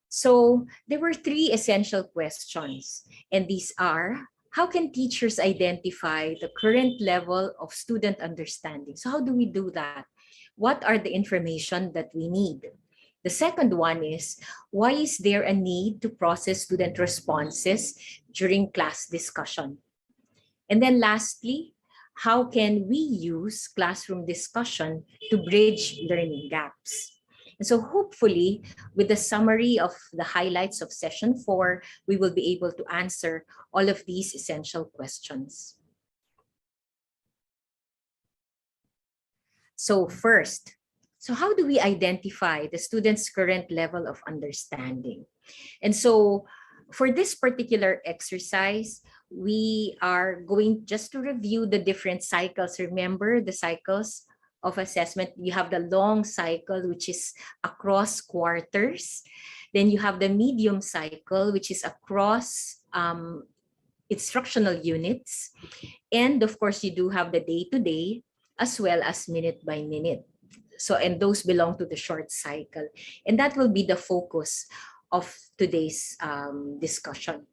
So there were 3 essential questions, and these are: how can teachers identify the current level of student understanding? So how do we do that? What are the information that we need? The second one is, why is there a need to process student responses during class discussion? And then lastly, how can we use classroom discussion to bridge learning gaps? And so hopefully, with the summary of the highlights of session 4, we will be able to answer all of these essential questions. So first, how do we identify the student's current level of understanding? And so for this particular exercise, we are going just to review the different cycles. Remember the cycles of assessment. You have the long cycle, which is across quarters. Then you have the medium cycle, which is across instructional units. And of course, you do have the day-to-day as well as minute by minute. So, and those belong to the short cycle. And that will be the focus of today's discussion.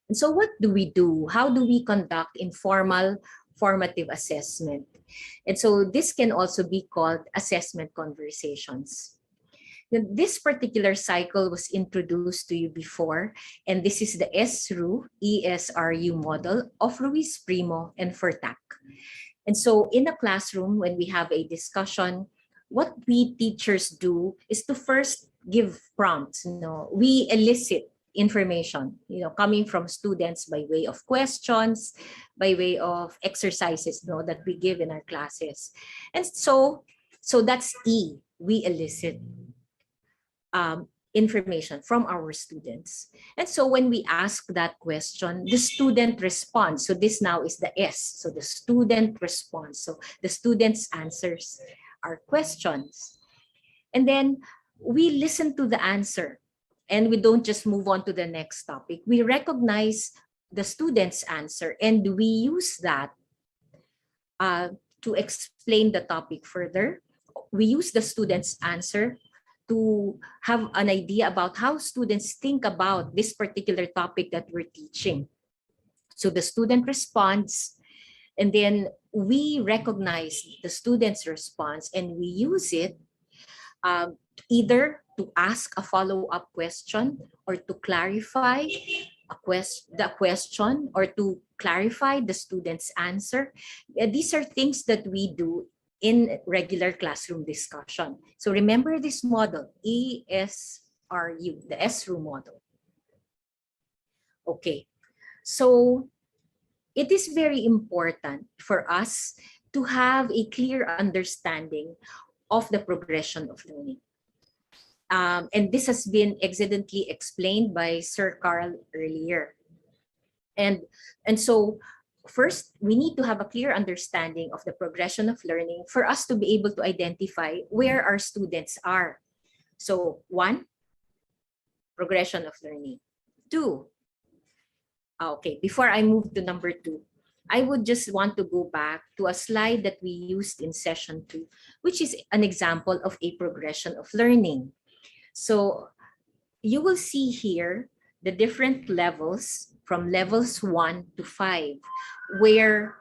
And so what do we do? How do we conduct informal formative assessment? And so this can also be called assessment conversations. This particular cycle was introduced to you before, and this is the ESRU, ESRU model of Ruiz Primo and Furtak. And so in a classroom, when we have a discussion, what we teachers do is to first give prompts. We elicit information, coming from students by way of questions, by way of exercises, that we give in our classes. And so that's E, we elicit information from our students. And so when we ask that question, the student responds. So this now is the S. So the student responds. So the student's answers are questions. And then we listen to the answer, and we don't just move on to the next topic. We recognize the student's answer, and we use that to explain the topic further. We use the student's answer to have an idea about how students think about this particular topic that we're teaching. So the student responds, and then we recognize the student's response, and we use it either to ask a follow-up question or to clarify the question or to clarify the student's answer. These are things that we do in regular classroom discussion. So remember this model, ESRU, the ESRU model. Okay, so it is very important for us to have a clear understanding of the progression of learning. And this has been excellently explained by Sir Carl earlier. And so first, we need to have a clear understanding of the progression of learning for us to be able to identify where our students are. So 1, progression of learning. 2, okay, before I move to number 2, I would just want to go back to a slide that we used in session 2, which is an example of a progression of learning. So you will see here the different levels from levels 1 to 5, where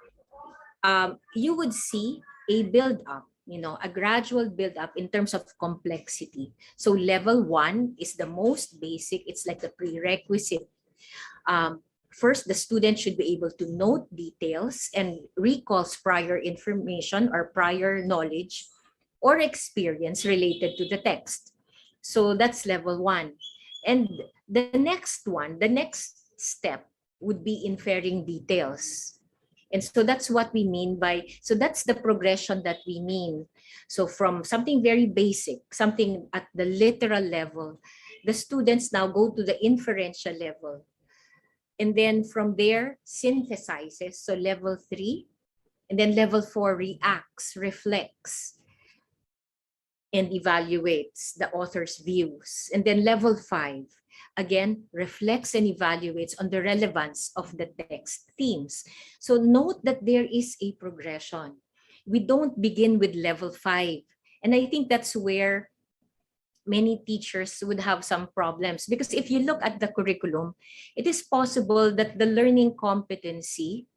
you would see a build up, a gradual build up in terms of complexity. So level 1 is the most basic. It's like the prerequisite. First, the student should be able to note details and recalls prior information or prior knowledge or experience related to the text. So that's level 1. And the next step would be inferring details. And so that's what we mean by, so that's the progression that we mean. So from something very basic, something at the literal level, the students now go to the inferential level. And then from there, synthesizes, so level 3. And then level 4 reacts, reflects, and evaluates the author's views. And then level 5, again, reflects and evaluates on the relevance of the text themes. So note that there is a progression. We don't begin with level 5. And I think that's where many teachers would have some problems, because if you look at the curriculum, it is possible that the learning competency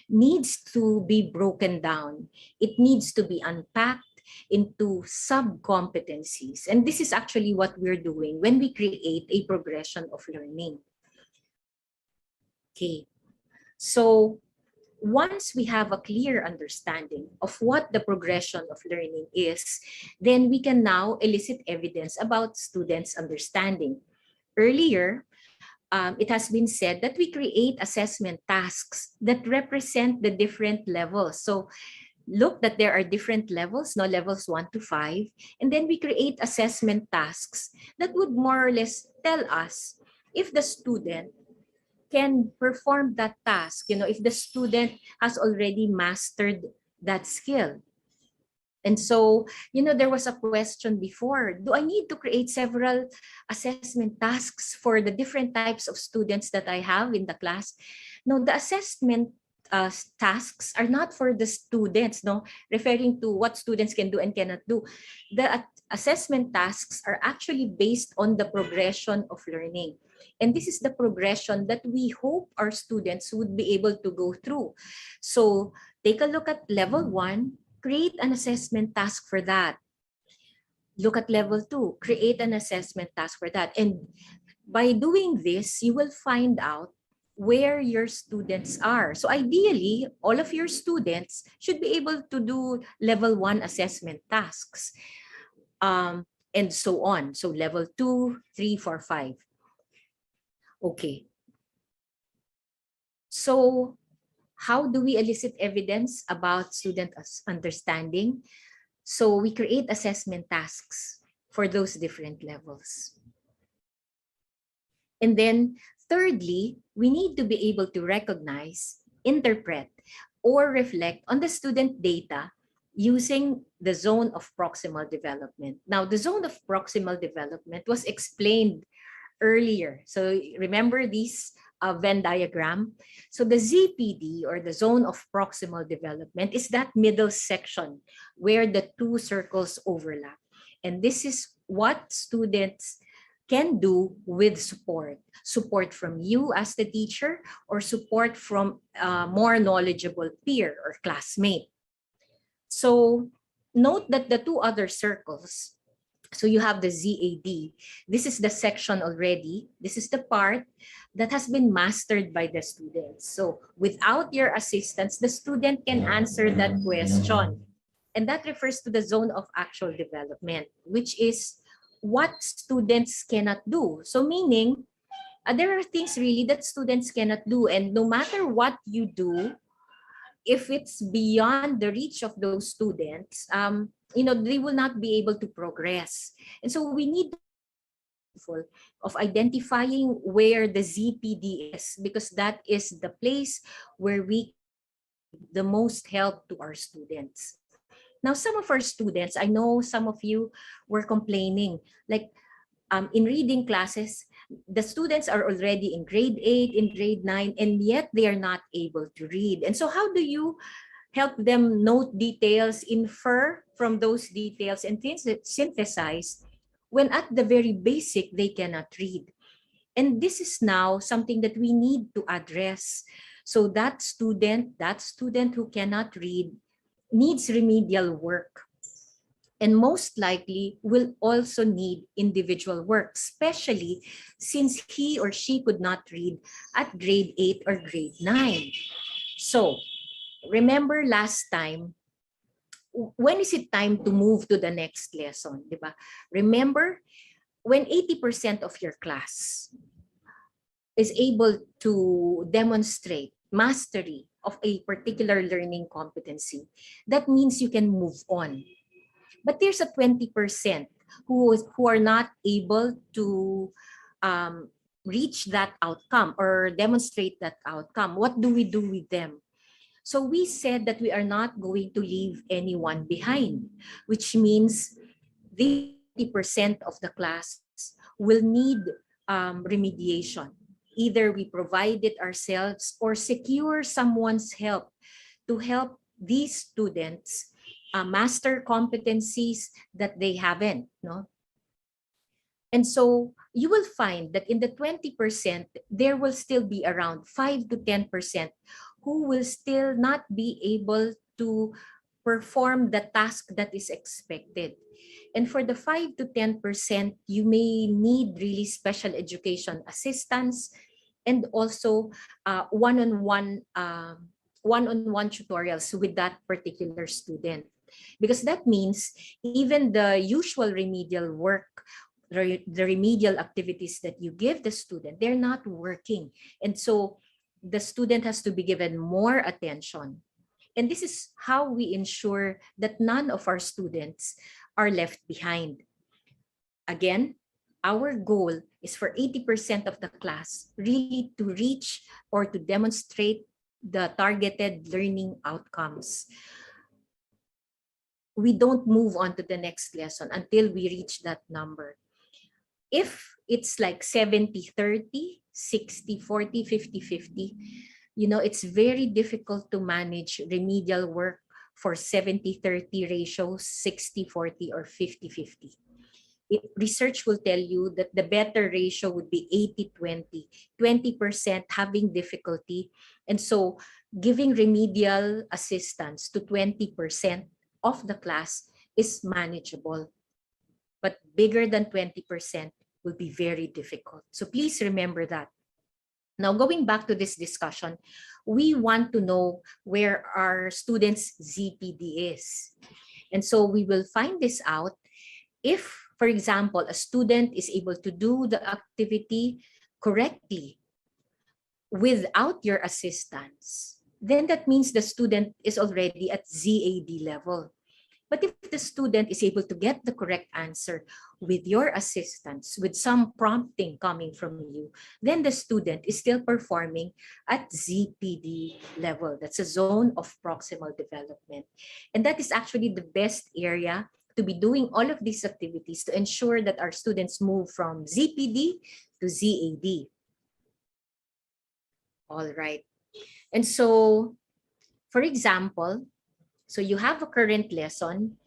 needs to be broken down. It needs to be unpacked into sub-competencies. And this is actually what we're doing when we create a progression of learning. Okay, so once we have a clear understanding of what the progression of learning is, then we can now elicit evidence about students' understanding. Earlier, it has been said that we create assessment tasks that represent the different levels. So look that there are different levels, no, levels 1 to 5, and then we create assessment tasks that would more or less tell us if the student can perform that task, if the student has already mastered that skill. And so, there was a question before, do I need to create several assessment tasks for the different types of students that I have in the class? No, the assessment tasks are not for the students, referring to what students can do and cannot do. The assessment tasks are actually based on the progression of learning. And this is the progression that we hope our students would be able to go through. So take a look at level 1, create an assessment task for that. Look at level 2, create an assessment task for that. And by doing this, you will find out where your students are. So ideally, all of your students should be able to do level 1 assessment tasks, and so on. So level 2, 3, 4, 5. Okay. So how do we elicit evidence about student understanding? So we create assessment tasks for those different levels. And then thirdly, we need to be able to recognize, interpret, or reflect on the student data using the zone of proximal development. Now, the zone of proximal development was explained earlier. So remember this Venn diagram? So the ZPD, or the zone of proximal development, is that middle section where the two circles overlap. And this is what students can do with support. Support from you as the teacher, or support from a more knowledgeable peer or classmate. So note that the two other circles, so you have the ZAD. This is the section already. This is the part that has been mastered by the students. So without your assistance, the student can answer that question. And that refers to the zone of actual development, which is what students cannot do. So meaning, there are things really that students cannot do. And no matter what you do, if it's beyond the reach of those students, they will not be able to progress. And so we need of identifying where the ZPD is, because that is the place where we give the most help to our students. Now, some of our students, I know some of you were complaining, like in reading classes, the students are already in grade 8, in grade 9, and yet they are not able to read. And so how do you help them note details, infer from those details, and synthesize when at the very basic they cannot read? And this is now something that we need to address. So that student who cannot read needs remedial work, and most likely will also need individual work, especially since he or she could not read at grade 8 or grade 9. So remember last time, when is it time to move to the next lesson, di ba? Remember, when 80% of your class is able to demonstrate mastery of a particular learning competency, that means you can move on. But there's a 20% who are not able to reach that outcome or demonstrate that outcome. What do we do with them? So we said that we are not going to leave anyone behind, which means the 20% of the class will need remediation. Either we provide it ourselves or secure someone's help to help these students master competencies that they haven't, no? And so you will find that in the 20%, there will still be around 5 to 10% who will still not be able to perform the task that is expected. And for the 5 to 10%, you may need really special education assistance and also one-on-one tutorials with that particular student. Because that means even the usual remedial work, the remedial activities that you give the student, they're not working. And so the student has to be given more attention. And this is how we ensure that none of our students are left behind. Again, our goal is for 80% of the class really to reach or to demonstrate the targeted learning outcomes. We don't move on to the next lesson until we reach that number. If it's like 70-30, 60-40, 50-50, you know, it's very difficult to manage remedial work for 70-30 ratios, 60-40, or 50-50. Research will tell you that the better ratio would be 80-20, 20% having difficulty. And so giving remedial assistance to 20% of the class is manageable, but bigger than 20% will be very difficult. So please remember that. Now, going back to this discussion, we want to know where our students' ZPD is. And so we will find this out if, for example, a student is able to do the activity correctly without your assistance, then that means the student is already at ZAD level. But if the student is able to get the correct answer with your assistance, with some prompting coming from you, then the student is still performing at ZPD level. That's a zone of proximal development. And that is actually the best area to be doing all of these activities to ensure that our students move from ZPD to ZAD. All right. And so, for example, so you have a current lesson,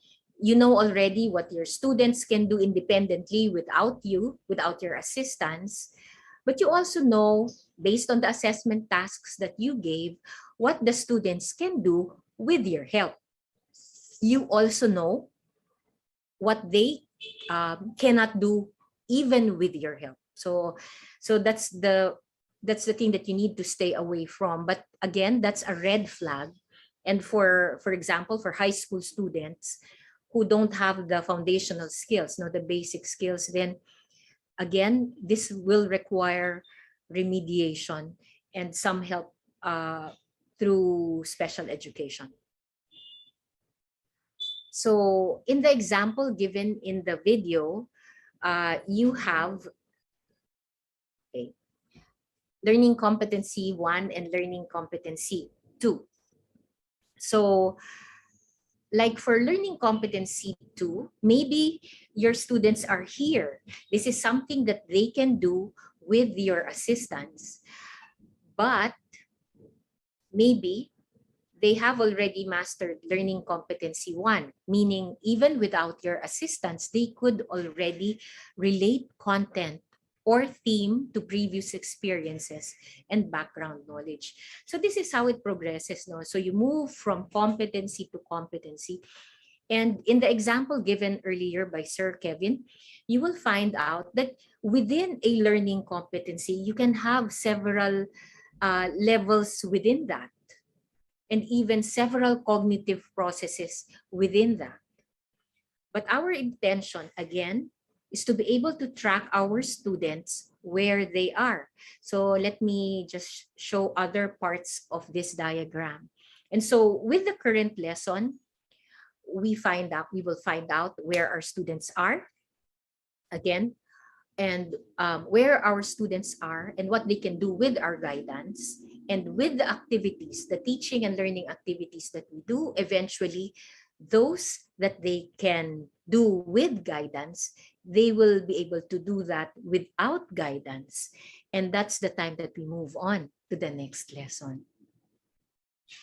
you know already what your students can do independently without you, without your assistance, but you also know, based on the assessment tasks that you gave, what the students can do with your help. You also know what they cannot do even with your help. So that's the thing that you need to stay away from. But again, that's a red flag. And for example, for high school students who don't have the foundational skills, the basic skills, then again, this will require remediation and some help through special education. So in the example given in the video, you have learning competency 1 and learning competency 2. So like for learning competency 2, maybe your students are here. This is something that they can do with your assistance, but maybe they have already mastered learning competency 1, meaning even without your assistance, they could already relate content or theme to previous experiences and background knowledge. So this is how it progresses. No? So you move from competency to competency. And in the example given earlier by Sir Kevin, you will find out that within a learning competency, you can have several levels within that, and even several cognitive processes within that. But our intention, again, is to be able to track our students where they are. So let me just show other parts of this diagram. And so with the current lesson, we will find out where our students are, again, and where our students are and what they can do with our guidance, and with the activities, the teaching and learning activities that we do, eventually those that they can do with guidance, they will be able to do that without guidance. And that's the time that we move on to the next lesson.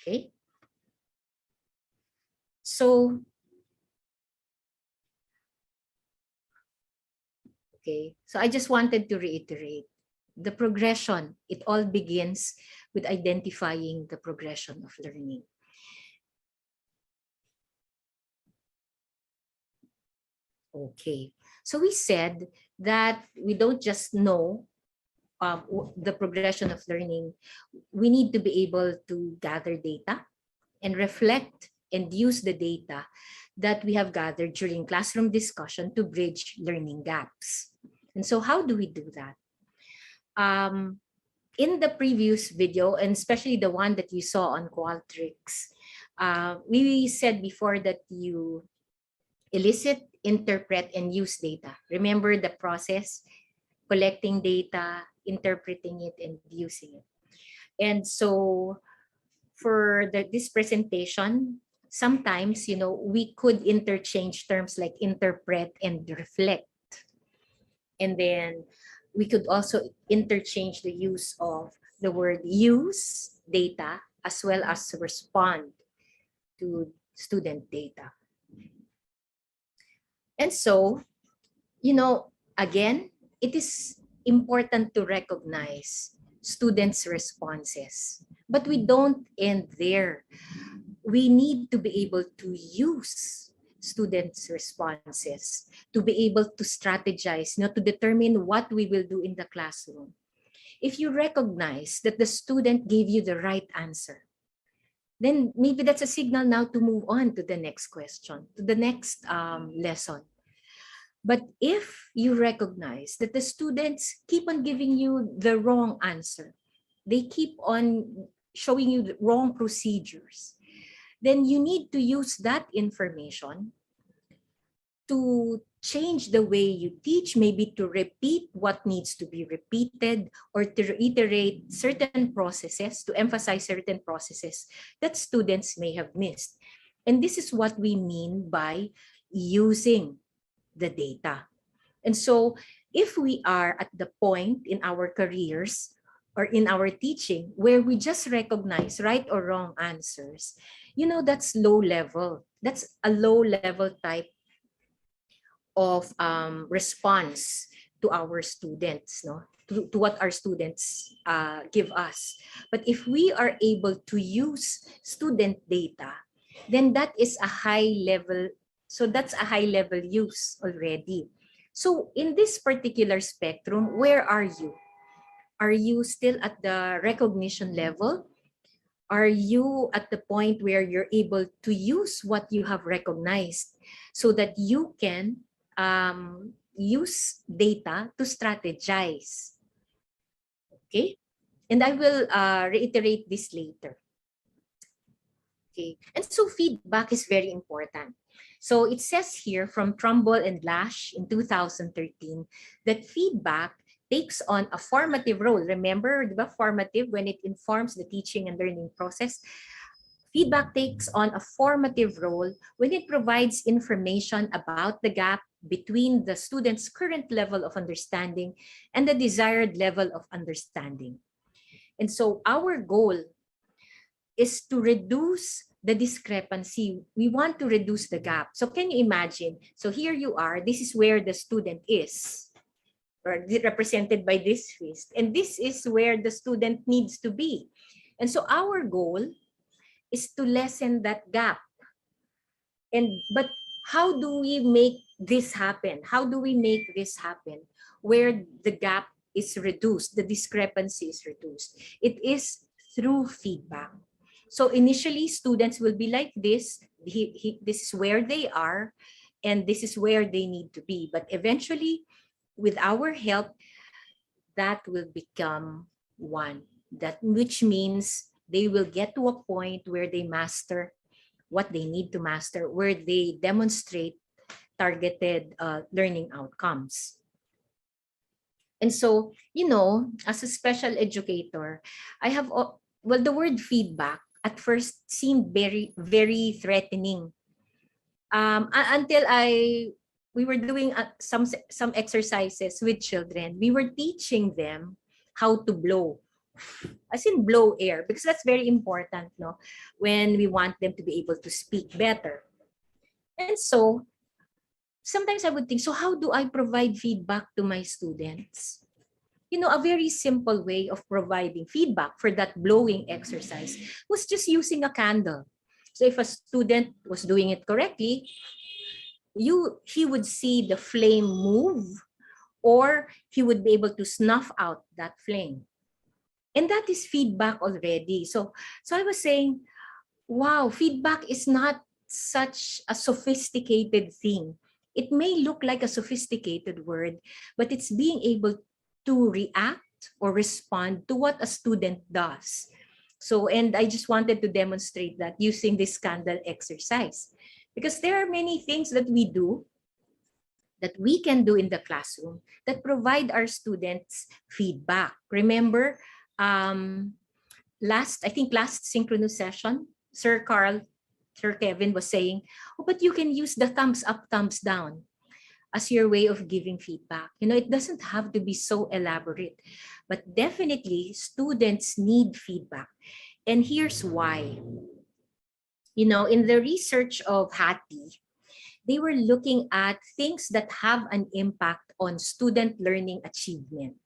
Okay. So, I just wanted to reiterate the progression. It all begins with identifying the progression of learning. Okay, so we said that we don't just know the progression of learning. We need to be able to gather data and reflect and use the data that we have gathered during classroom discussion to bridge learning gaps. And so how do we do that? In the previous video, and especially the one that you saw on Qualtrics, we said before that you elicit, interpret, and use data. Remember the process: collecting data, interpreting it, and using it. And so for this presentation, sometimes, we could interchange terms like interpret and reflect. And then we could also interchange the use of the word use data as well as respond to student data. And so, again, it is important to recognize students' responses, but we don't end there. We need to be able to use students' responses to be able to strategize, to determine what we will do in the classroom. If you recognize that the student gave you the right answer, then maybe that's a signal now to move on to the next question, to the next lesson. But if you recognize that the students keep on giving you the wrong answer, they keep on showing you the wrong procedures, then you need to use that information to change the way you teach, maybe to repeat what needs to be repeated, or to reiterate certain processes, to emphasize certain processes that students may have missed. And this is what we mean by using the data. And so if we are at the point in our careers or in our teaching where we just recognize right or wrong answers, that's low level. That's a low level type of response to our students, to what our students give us. But if we are able to use student data, then that is a high level. So that's a high level use already. So in this particular spectrum, where are you? Are you still at the recognition level? Are you at the point where you're able to use what you have recognized so that you can use data to strategize? Okay, and I will reiterate this later. Okay, and so feedback is very important. So it says here from Trumbull and Lash in 2013 that feedback takes on a formative role. Remember, formative, when it informs the teaching and learning process. Feedback takes on a formative role when it provides information about the gap between the student's current level of understanding and the desired level of understanding. And so our goal is to reduce the discrepancy. We want to reduce the gap. So can you imagine? So here you are, this is where the student is, represented by this fist. And this is where the student needs to be. And so our goal is to lessen that gap. But how do we make this happen? How do we make this happen where the gap is reduced, the discrepancy is reduced? It is through feedback. So initially, students will be like this. This is where they are, and this is where they need to be. But eventually, with our help, that will become one. Which means they will get to a point where they master what they need to master, where they demonstrate targeted learning outcomes. And so, you know, as a special educator, I have, well, the word feedback at first seemed very, very threatening. Until we were doing some exercises with children. We were teaching them how to blow, as in blow air, because that's very important, no? When we want them to be able to speak better. And so sometimes I would think, so how do I provide feedback to my students? You know, a very simple way of providing feedback for that blowing exercise was just using a candle. So if a student was doing it correctly, he would see the flame move, or he would be able to snuff out that flame. And that is feedback already. So I was saying, wow, feedback is not such a sophisticated thing. It may look like a sophisticated word, but it's being able to react or respond to what a student does. So, and I just wanted to demonstrate that using this candle exercise, because there are many things that we do, that we can do in the classroom that provide our students feedback. Remember, last synchronous session, Sir Kevin was saying, oh, but you can use the thumbs up, thumbs down as your way of giving feedback. You know, it doesn't have to be so elaborate, but definitely students need feedback. And here's why. You know, in the research of Hattie, they were looking at things that have an impact on student learning achievement.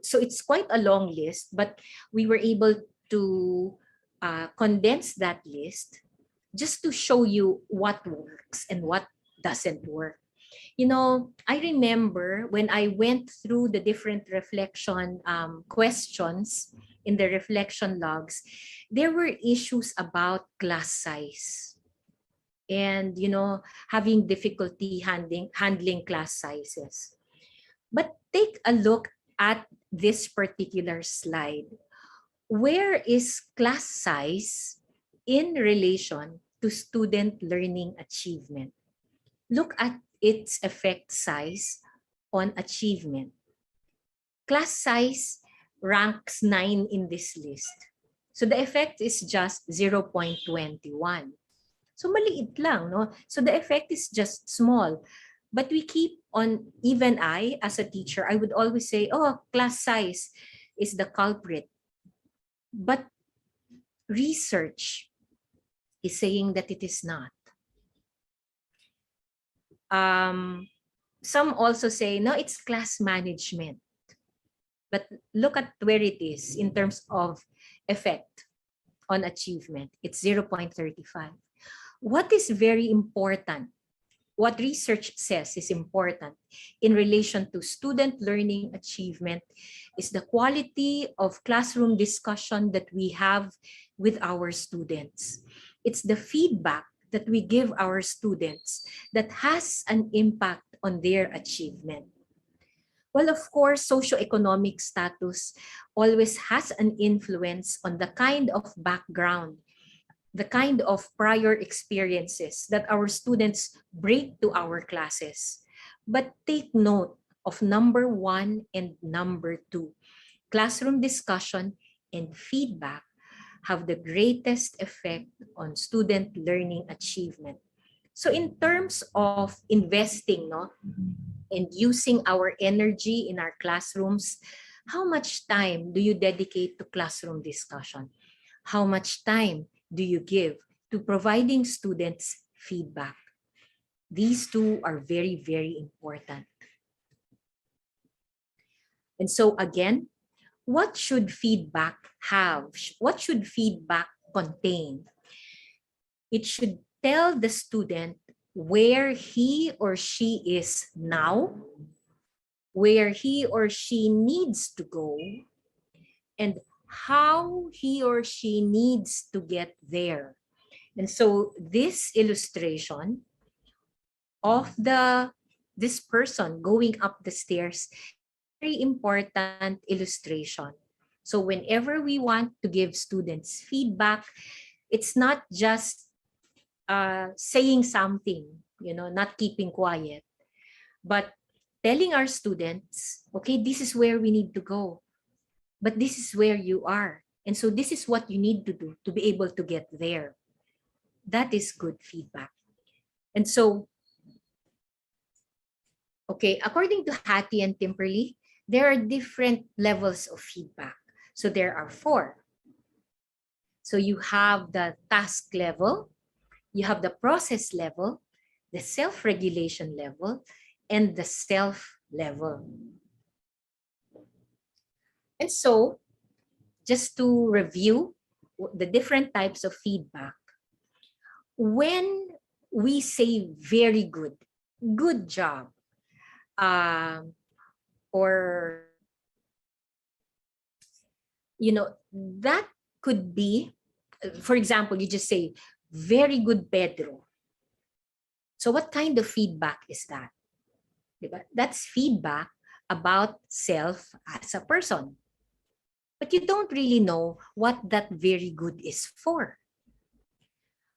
So it's quite a long list, but we were able to condense that list just to show you what works and what doesn't work. You know, I remember when I went through the different reflection questions in the reflection logs, there were issues about class size and, you know, having difficulty handling class sizes. But take a look at this particular slide. Where is class size in relation to student learning achievement? Look at its effect size on achievement. Class size ranks 9 in this list. So the effect is just 0.21. So maliit lang, no? So the effect is just small. But we keep on, even I, as a teacher, I would always say, oh, class size is the culprit. But research is saying that it is not. Some also say, no, it's class management. But look at where it is in terms of effect on achievement. It's 0.35. What is very important, what research says is important in relation to student learning achievement is the quality of classroom discussion that we have with our students. It's the feedback that we give our students that has an impact on their achievement. Well, of course, socioeconomic status always has an influence on the kind of background, the kind of prior experiences that our students bring to our classes. But take note of number 1 and number 2. Classroom discussion and feedback have the greatest effect on student learning achievement. So in terms of investing, no, and using our energy in our classrooms, how much time do you dedicate to classroom discussion? How much time do you give to providing students feedback? These two are very, very important. And so again, what should feedback have? What should feedback contain? It should tell the student where he or she is now, where he or she needs to go, and how he or she needs to get there. And so this illustration of this person going up the stairs, very important illustration. So whenever we want to give students feedback, it's not just saying something, not keeping quiet, but telling our students, okay, this is where we need to go, but this is where you are. And so this is what you need to do to be able to get there. That is good feedback. And so, okay, according to Hattie and Timperley, there are different levels of feedback. So there are 4. So you have the task level, you have the process level, the self-regulation level, and the self level. And so, just to review the different types of feedback, when we say very good, good job, or that could be, for example, you just say, very good, Pedro. So what kind of feedback is that? That's feedback about self as a person. But you don't really know what that very good is for.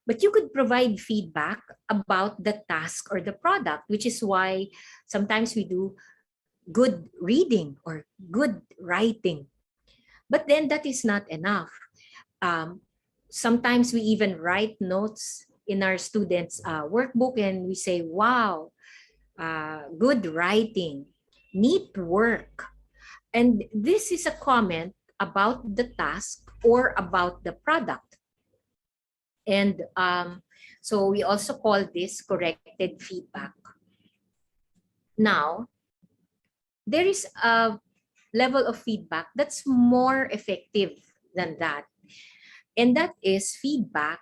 But you could provide feedback about the task or the product, which is why sometimes we do good reading or good writing. But then that is not enough. Sometimes we even write notes in our students' workbook and we say, wow, good writing, neat work. And this is a comment about the task or about the product. And so we also call this corrected feedback. Now, there is a level of feedback that's more effective than that. And that is feedback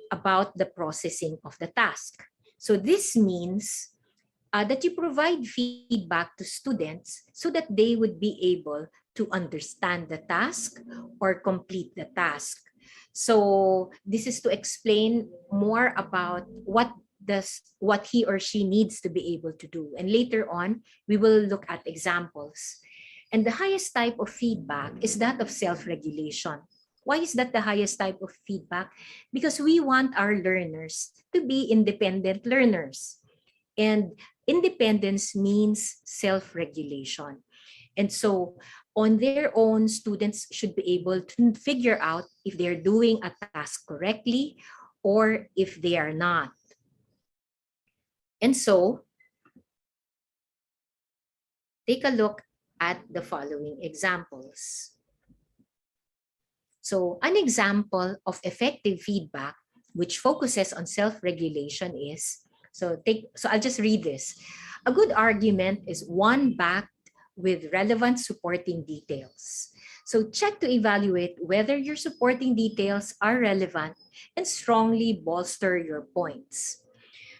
about the processing of the task. So this means that you provide feedback to students so that they would be able to understand the task or complete the task. So this is to explain more about what he or she needs to be able to do. And later on, we will look at examples. And the highest type of feedback is that of self-regulation. Why is that the highest type of feedback? Because we want our learners to be independent learners. And independence means self-regulation. And so on their own, students should be able to figure out if they're doing a task correctly or if they are not. And so take a look at the following examples. So an example of effective feedback which focuses on self-regulation is, so I'll just read this. A good argument is one backed with relevant supporting details. So check to evaluate whether your supporting details are relevant and strongly bolster your points.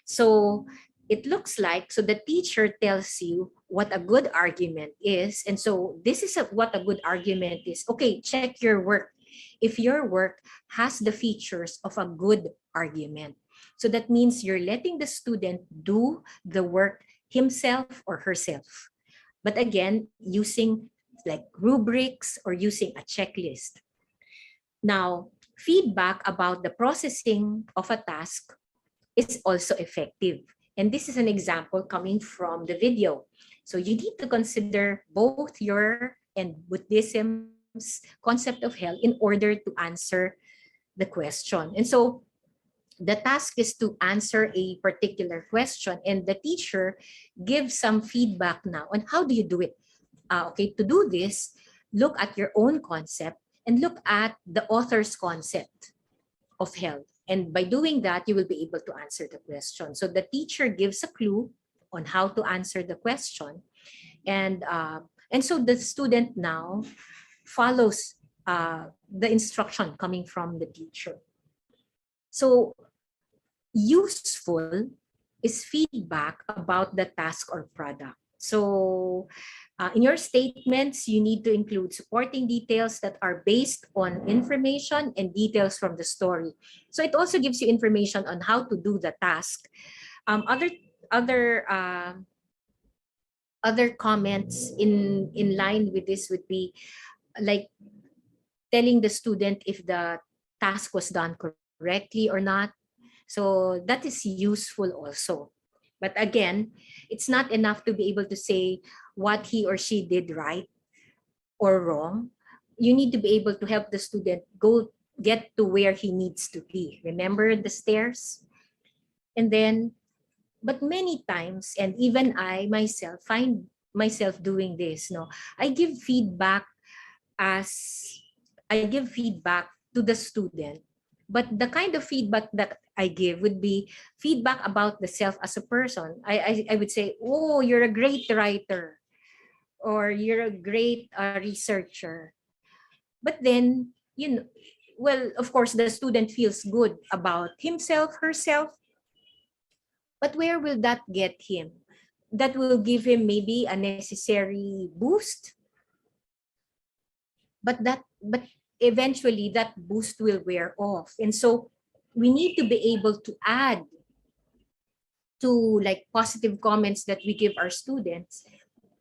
So it looks like, so the teacher tells you what a good argument is. And so this is what a good argument is. Okay, check your work. If your work has the features of a good argument. So that means you're letting the student do the work himself or herself. But again, using like rubrics or using a checklist. Now, feedback about the processing of a task is also effective. And this is an example coming from the video. So you need to consider both your and Buddhism's concept of hell in order to answer the question. And so the task is to answer a particular question, and the teacher gives some feedback now on how do you do it. Okay, to do this, look at your own concept and look at the author's concept of hell. And by doing that, you will be able to answer the question. So the teacher gives a clue on how to answer the question. And And so the student now follows the instruction coming from the teacher. So useful is feedback about the task or product. So in your statements, you need to include supporting details that are based on information and details from the story. So it also gives you information on how to do the task. Other comments in line with this would be like telling the student if the task was done correctly or not. So that is useful also. But again, it's not enough to be able to say what he or she did right or wrong. You need to be able to help the student get to where he needs to be. Remember the stairs? And then, but many times, and even I myself find myself doing this, no, I give feedback to the student, but the kind of feedback that I give would be feedback about the self as a person. I would say, oh, you're a great writer, or you're a great researcher. But then, well, of course, the student feels good about himself, herself, but where will that get him? That will give him maybe a necessary boost, but eventually that boost will wear off. And so we need to be able to add to like positive comments that we give our students.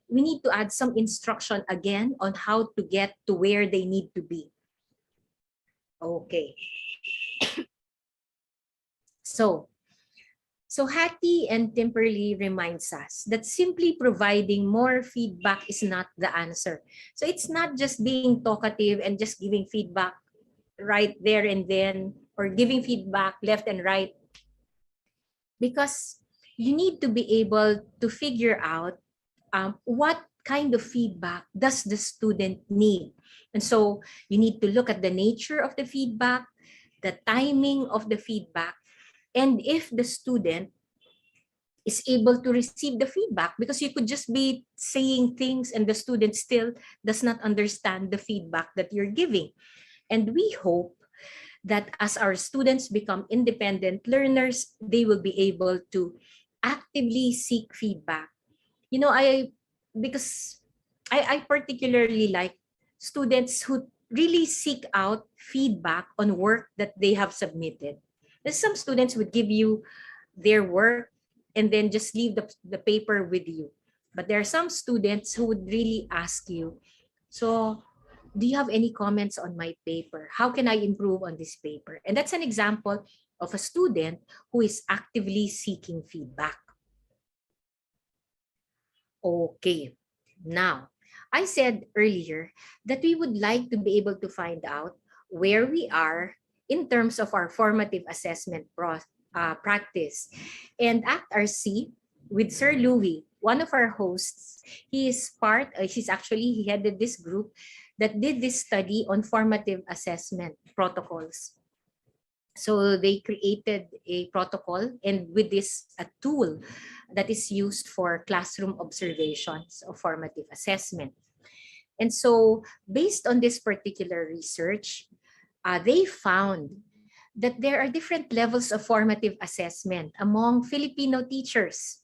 We need to add some instruction again on how to get to where they need to be. Okay. So Hattie and Timperley reminds us that simply providing more feedback is not the answer. So it's not just being talkative and just giving feedback right there and then, or giving feedback left and right, because you need to be able to figure out what kind of feedback does the student need. And so you need to look at the nature of the feedback, the timing of the feedback, and if the student is able to receive the feedback, because you could just be saying things and the student still does not understand the feedback that you're giving. And we hope that as our students become independent learners, they will be able to actively seek feedback. Because I particularly like students who really seek out feedback on work that they have submitted. Some students would give you their work and then just leave the paper with you. But there are some students who would really ask you, so do you have any comments on my paper? How can I improve on this paper? And that's an example of a student who is actively seeking feedback. Okay, now, I said earlier that we would like to be able to find out where we are in terms of our formative assessment practice. And ACTRC, with Sir Louis, one of our hosts, he headed this group that did this study on formative assessment protocols. So they created a protocol, and with this a tool that is used for classroom observations of formative assessment. And so based on this particular research, they found that there are different levels of formative assessment among Filipino teachers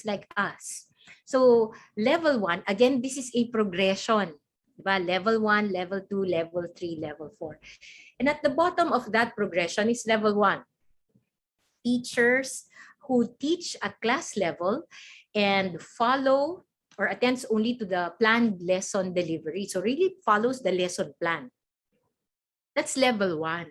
like us. So level 1, again, this is a progression. Level 1, level 2, level 3, level 4. And at the bottom of that progression is level 1. Teachers who teach at class level and follow or attends only to the planned lesson delivery. So really follows the lesson plan. That's level 1.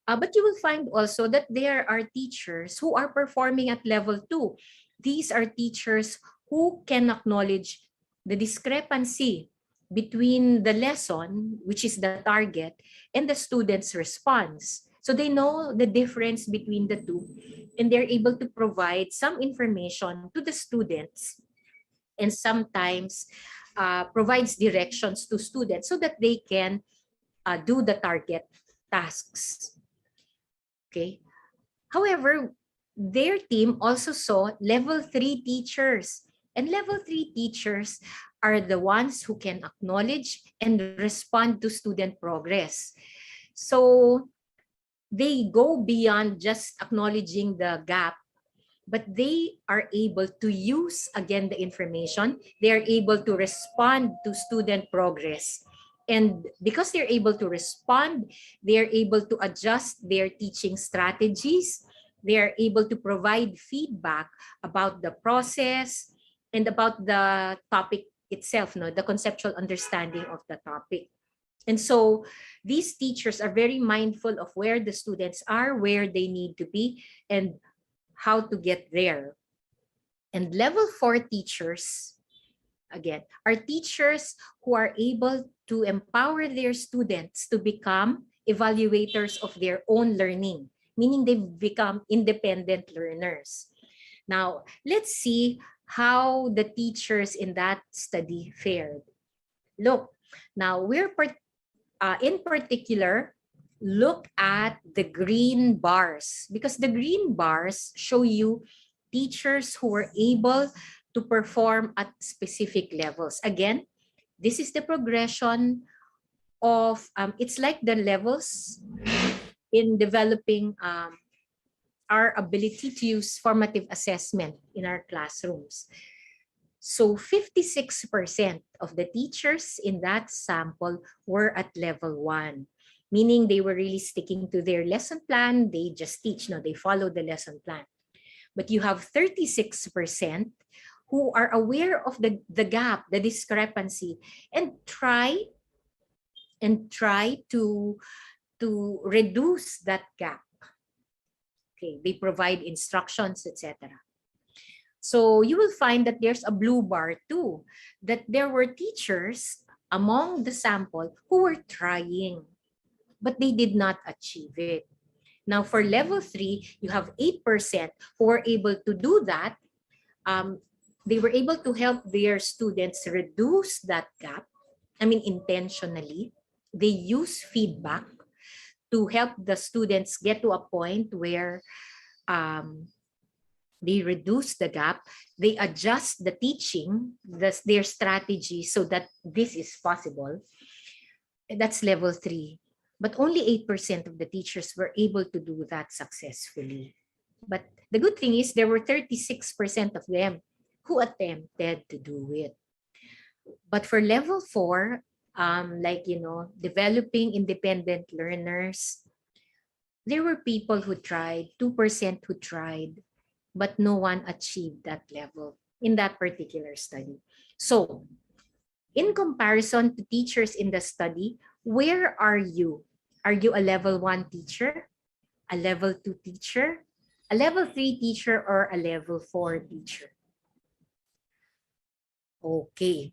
But you will find also that there are teachers who are performing at level 2. These are teachers who can acknowledge the discrepancy between the lesson, which is the target, and the student's response. So they know the difference between the two, and they're able to provide some information to the students, and sometimes provides directions to students so that they can do the target tasks. Okay. However, their team also saw level 3 teachers. And level 3 teachers are the ones who can acknowledge and respond to student progress. So they go beyond just acknowledging the gap, but they are able to use again the information. They are able to respond to student progress. And because they're able to respond, they are able to adjust their teaching strategies. They are able to provide feedback about the process and about the topic itself, no, the conceptual understanding of the topic. And so these teachers are very mindful of where the students are, where they need to be, and how to get there. And level 4 teachers, again, are teachers who are able to empower their students to become evaluators of their own learning, meaning they've become independent learners. Now, let's see how the teachers in that study fared. Look, now we're in particular, look at the green bars, because the green bars show you teachers who were able to perform at specific levels. Again, this is the progression of, it's like the levels in developing our ability to use formative assessment in our classrooms. So 56% of the teachers in that sample were at level 1, meaning they were really sticking to their lesson plan. They just teach, no, they follow the lesson plan. But you have 36% who are aware of the gap, the discrepancy, and try to reduce that gap. Okay, they provide instructions, etc. So you will find that there's a blue bar too, that there were teachers among the sample who were trying, but they did not achieve it. Now for level 3, you have 8% who were able to do that. They were able to help their students reduce that gap. I mean, intentionally. They use feedback to help the students get to a point where they reduce the gap, they adjust the teaching, their strategy so that this is possible. That's level 3. But only 8% of the teachers were able to do that successfully. But the good thing is there were 36% of them who attempted to do it. But for level 4, like, you know, developing independent learners, there were people who tried, 2% who tried, but no one achieved that level in that particular study. So in comparison to teachers in the study, where are you? Are you a level 1 teacher, a level 2 teacher, a level 3 teacher, or a level 4 teacher? Okay.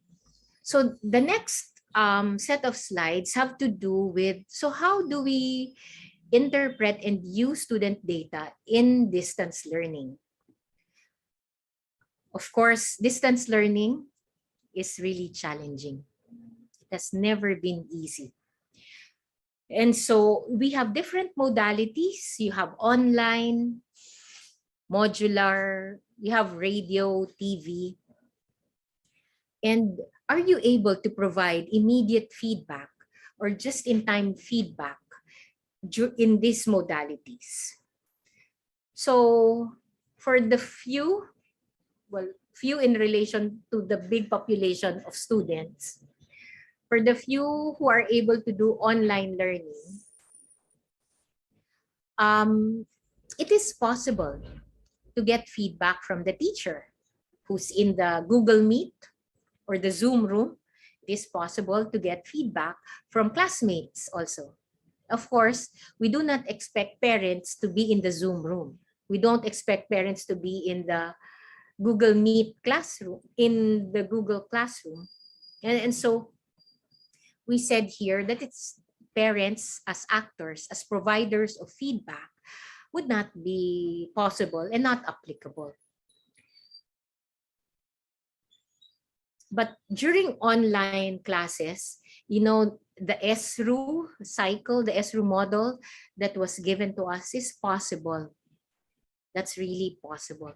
So the next set of slides have to do with, so how do we interpret and use student data in distance learning? Of course, distance learning is really challenging. It has never been easy. And so we have different modalities. You have online, modular, you have radio, TV. And are you able to provide immediate feedback or just-in-time feedback in these modalities? So for the few in relation to the big population of students, for the few who are able to do online learning, it is possible to get feedback from the teacher who's in the Google Meet or the Zoom room. It is possible to get feedback from classmates also. Of course, we do not expect parents to be in the Zoom room. We don't expect parents to be in the Google Meet classroom, in the Google Classroom. And so we said here that it's parents as actors, as providers of feedback would not be possible and not applicable. But during online classes, you know, the SRU cycle, the SRU model that was given to us is possible. That's really possible.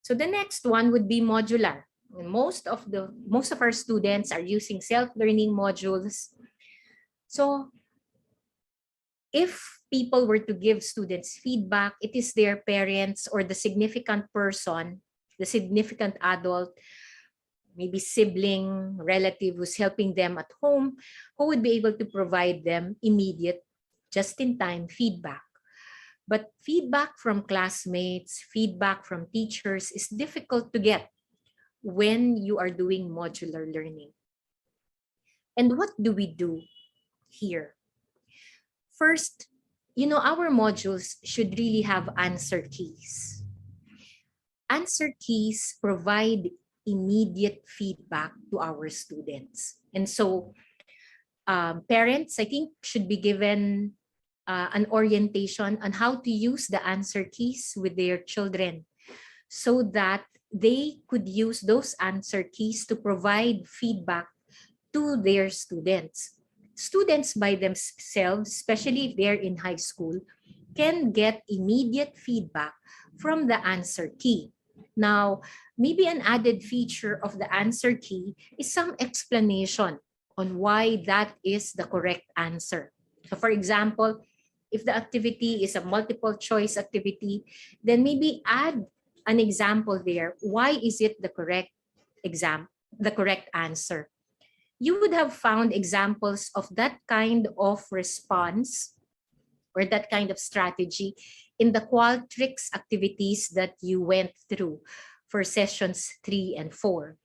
So the next one would be modular. And most of our students are using self-learning modules. So if people were to give students feedback, it is their parents or the significant person, the significant adult, maybe sibling, relative who's helping them at home, who would be able to provide them immediate, just-in-time feedback. But feedback from classmates, feedback from teachers is difficult to get when you are doing modular learning. And what do we do here? First, our modules should really have answer keys. Answer keys provide immediate feedback to our students. And so parents, I think, should be given an orientation on how to use the answer keys with their children so that they could use those answer keys to provide feedback to their students. Students by themselves, especially if they're in high school, can get immediate feedback from the answer key. Now, maybe an added feature of the answer key is some explanation on why that is the correct answer. So for example, if the activity is a multiple choice activity, then maybe add an example there. Why is it the correct answer? You would have found examples of that kind of response or that kind of strategy in the Qualtrics activities that you went through for sessions 3 and 4,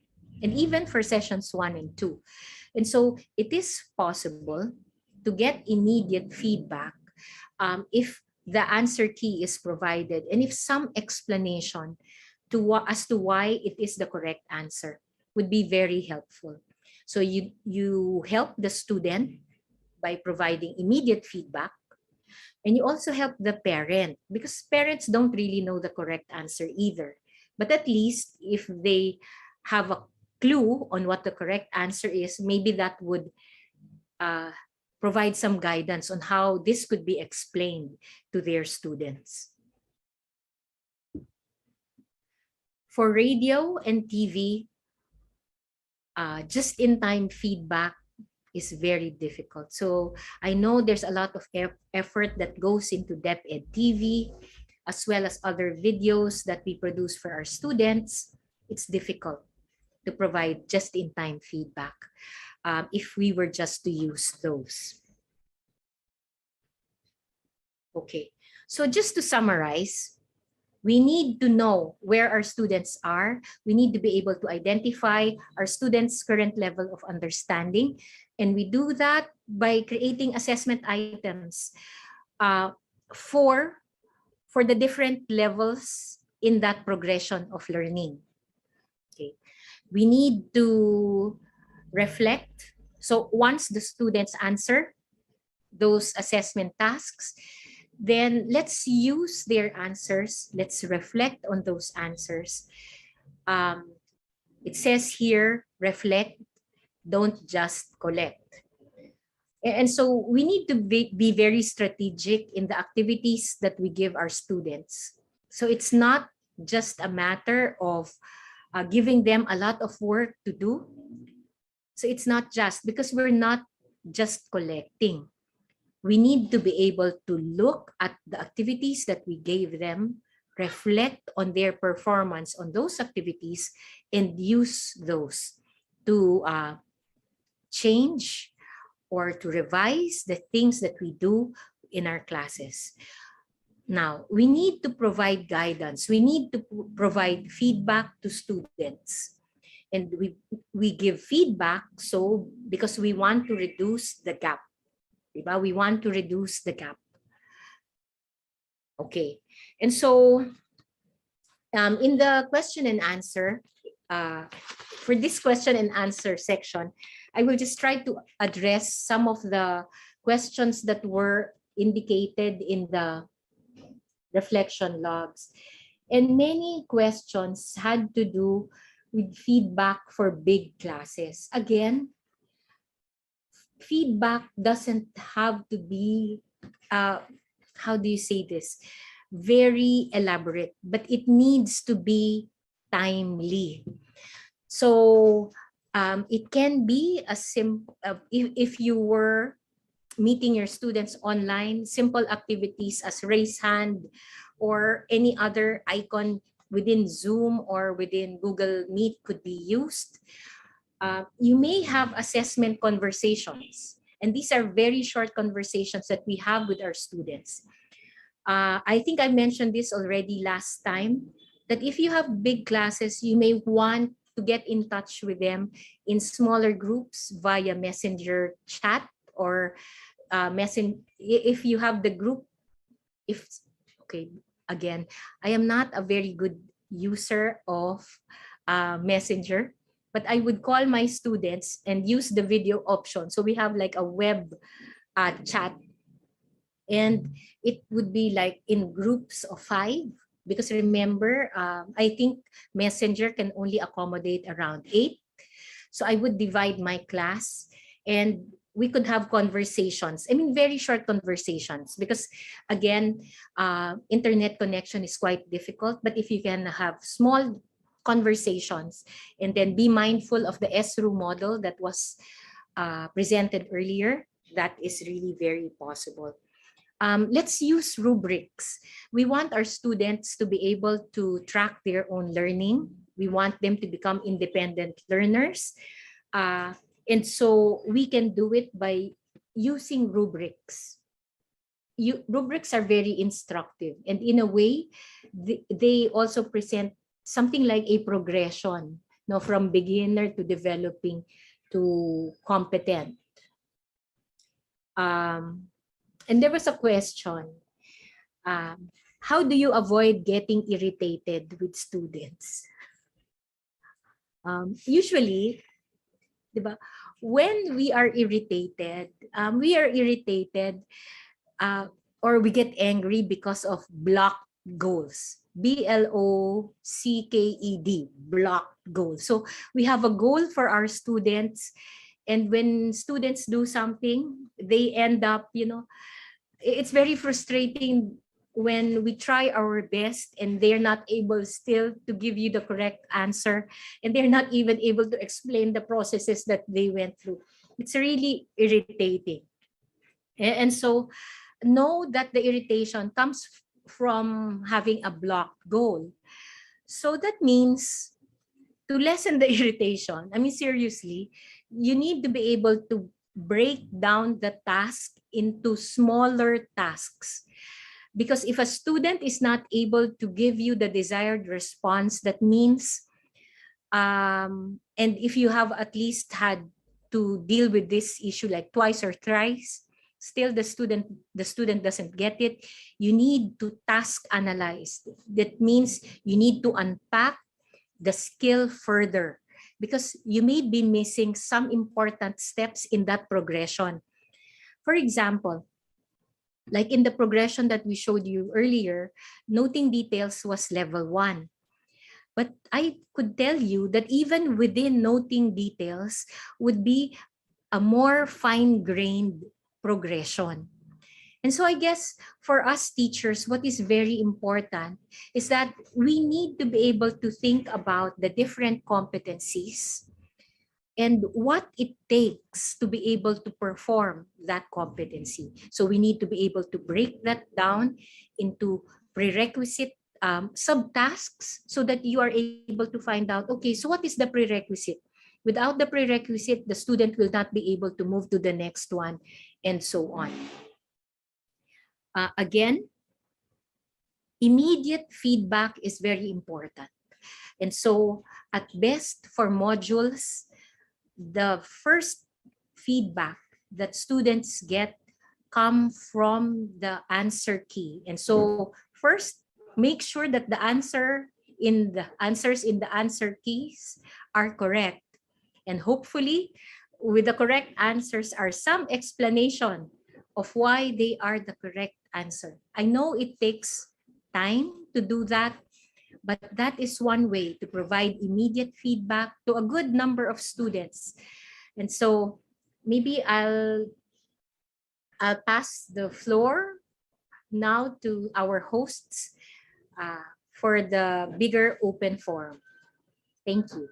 and even for sessions 1 and 2. And so it is possible to get immediate feedback if the answer key is provided and if some explanation as to why it is the correct answer would be very helpful. So you help the student by providing immediate feedback, and you also help the parent because parents don't really know the correct answer either. But at least if they have a clue on what the correct answer is, maybe that would provide some guidance on how this could be explained to their students. For radio and TV, just-in-time feedback is very difficult. So I know there's a lot of effort that goes into DepEd TV, as well as other videos that we produce for our students. It's difficult to provide just-in-time feedback if we were just to use those. Okay, so just to summarize, we need to know where our students are. We need to be able to identify our students' current level of understanding. And we do that by creating assessment items for the different levels in that progression of learning. Okay. We need to reflect. So once the students answer those assessment tasks, then let's use their answers. Let's reflect on those answers. It says here, reflect, don't just collect. And so we need to be very strategic in the activities that we give our students. So it's not just a matter of giving them a lot of work to do. So it's not just because we're not just collecting. We need to be able to look at the activities that we gave them, reflect on their performance on those activities, and use those to change or to revise the things that we do in our classes. Now, we need to provide guidance. We need to provide feedback to students. And we give feedback because we want to reduce the gap. We want to reduce the gap. Okay, and so in the question and answer, for this question and answer section, I will just try to address some of the questions that were indicated in the reflection logs. And many questions had to do with feedback for big classes. Again, feedback doesn't have to be, how do you say this, very elaborate, but it needs to be timely. So it can be a if you were meeting your students online, simple activities as raise hand or any other icon within Zoom or within Google Meet could be used. You may have assessment conversations, and these are very short conversations that we have with our students. I think I mentioned this already last time, that if you have big classes, you may want to get in touch with them in smaller groups via messenger chat or if you have the group. Okay, again, I am not a very good user of messenger, but I would call my students and use the video option. So we have like a web chat, and it would be like in groups of 5, because remember, I think messenger can only accommodate around 8. So I would divide my class and we could have conversations. I mean, very short conversations, because again, internet connection is quite difficult. But if you can have small conversations and then be mindful of the SRU model that was presented earlier, that is really very possible. Let's use rubrics. We want our students to be able to track their own learning. We want them to become independent learners. And so we can do it by using rubrics. Rubrics are very instructive, and in a way, they also present something like a progression, from beginner to developing to competent. And there was a question, how do you avoid getting irritated with students? Usually, diba, when we are irritated, or we get angry because of blocked goals. BLOCKED, blocked goals. So we have a goal for our students, and when students do something, they end up, it's very frustrating when we try our best and they're not able still to give you the correct answer, and they're not even able to explain the processes that they went through. It's really irritating. And so know that the irritation comes from having a blocked goal. So that means to lessen the irritation, I mean, seriously, you need to be able to break down the task into smaller tasks. Because if a student is not able to give you the desired response, that means, and if you have at least had to deal with this issue like twice or thrice, still the student doesn't get it, you need to task analyze. That means you need to unpack the skill further, because you may be missing some important steps in that progression. For example, like in the progression that we showed you earlier, noting details was level 1. But I could tell you that even within noting details would be a more fine-grained progression. And so I guess for us teachers, what is very important is that we need to be able to think about the different competencies and what it takes to be able to perform that competency. So we need to be able to break that down into prerequisite subtasks, so that you are able to find out, okay, so what is the prerequisite? Without the prerequisite, the student will not be able to move to the next one, and so on. Again, immediate feedback is very important. And so at best for modules, the first feedback that students get come from the answer key. And so first, make sure that the answers in the answer keys are correct. And hopefully, with the correct answers are some explanation of why they are the correct answer. I know it takes time to do that, but that is one way to provide immediate feedback to a good number of students. And so maybe I'll pass the floor now to our hosts for the bigger open forum. Thank you.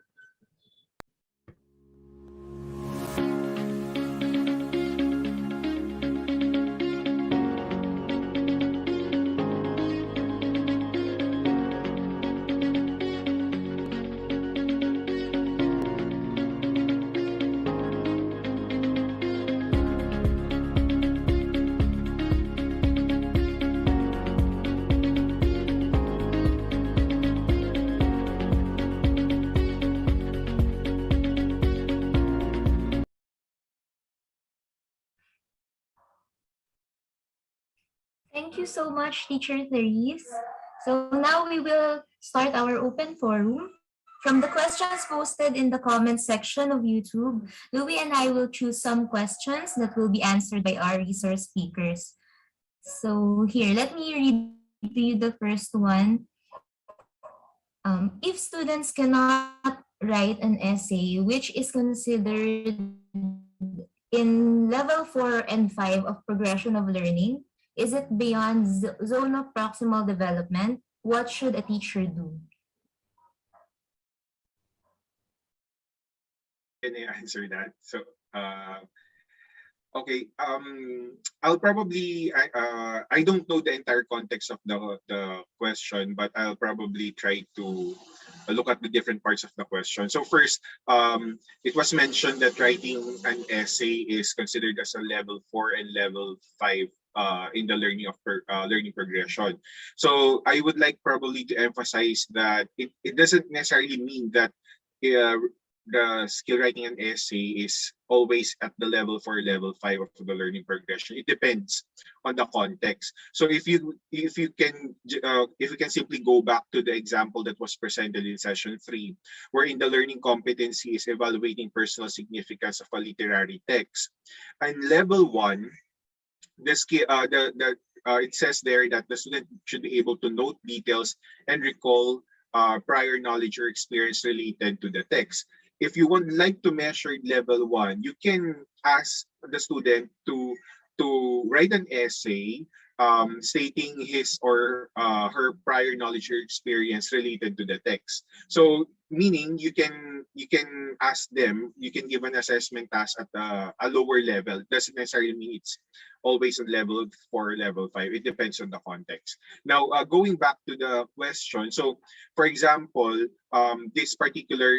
Thank you so much, Teacher Therese. So now we will start our open forum. From the questions posted in the comment section of YouTube, Louie and I will choose some questions that will be answered by our resource speakers. So here, let me read to you the first one. If students cannot write an essay, which is considered in level 4 and 5 of progression of learning, is it beyond zone of proximal development? What should a teacher do? Can I answer that? So, okay. I'll probably I don't know the entire context of the question, but I'll probably try to look at the different parts of the question. So first, it was mentioned that writing an essay is considered as a level 4 and level 5 in the learning progression. So I would like probably to emphasize that it doesn't necessarily mean that the skill writing an essay is always at the level 4, level 5 of the learning progression. It depends on the context. So if you can simply go back to the example that was presented in session 3, wherein the learning competency is evaluating personal significance of a literary text, and level 1, the skill it says there that the student should be able to note details and recall prior knowledge or experience related to the text. If you would like to measure level 1, you can ask the student to write an essay stating his or her prior knowledge or experience related to the text. So meaning you can ask them, you can give an assessment task at a lower level. Doesn't necessarily mean it's always on level 4, level 5. It depends on the context. Now, going back to the question, so for example, this particular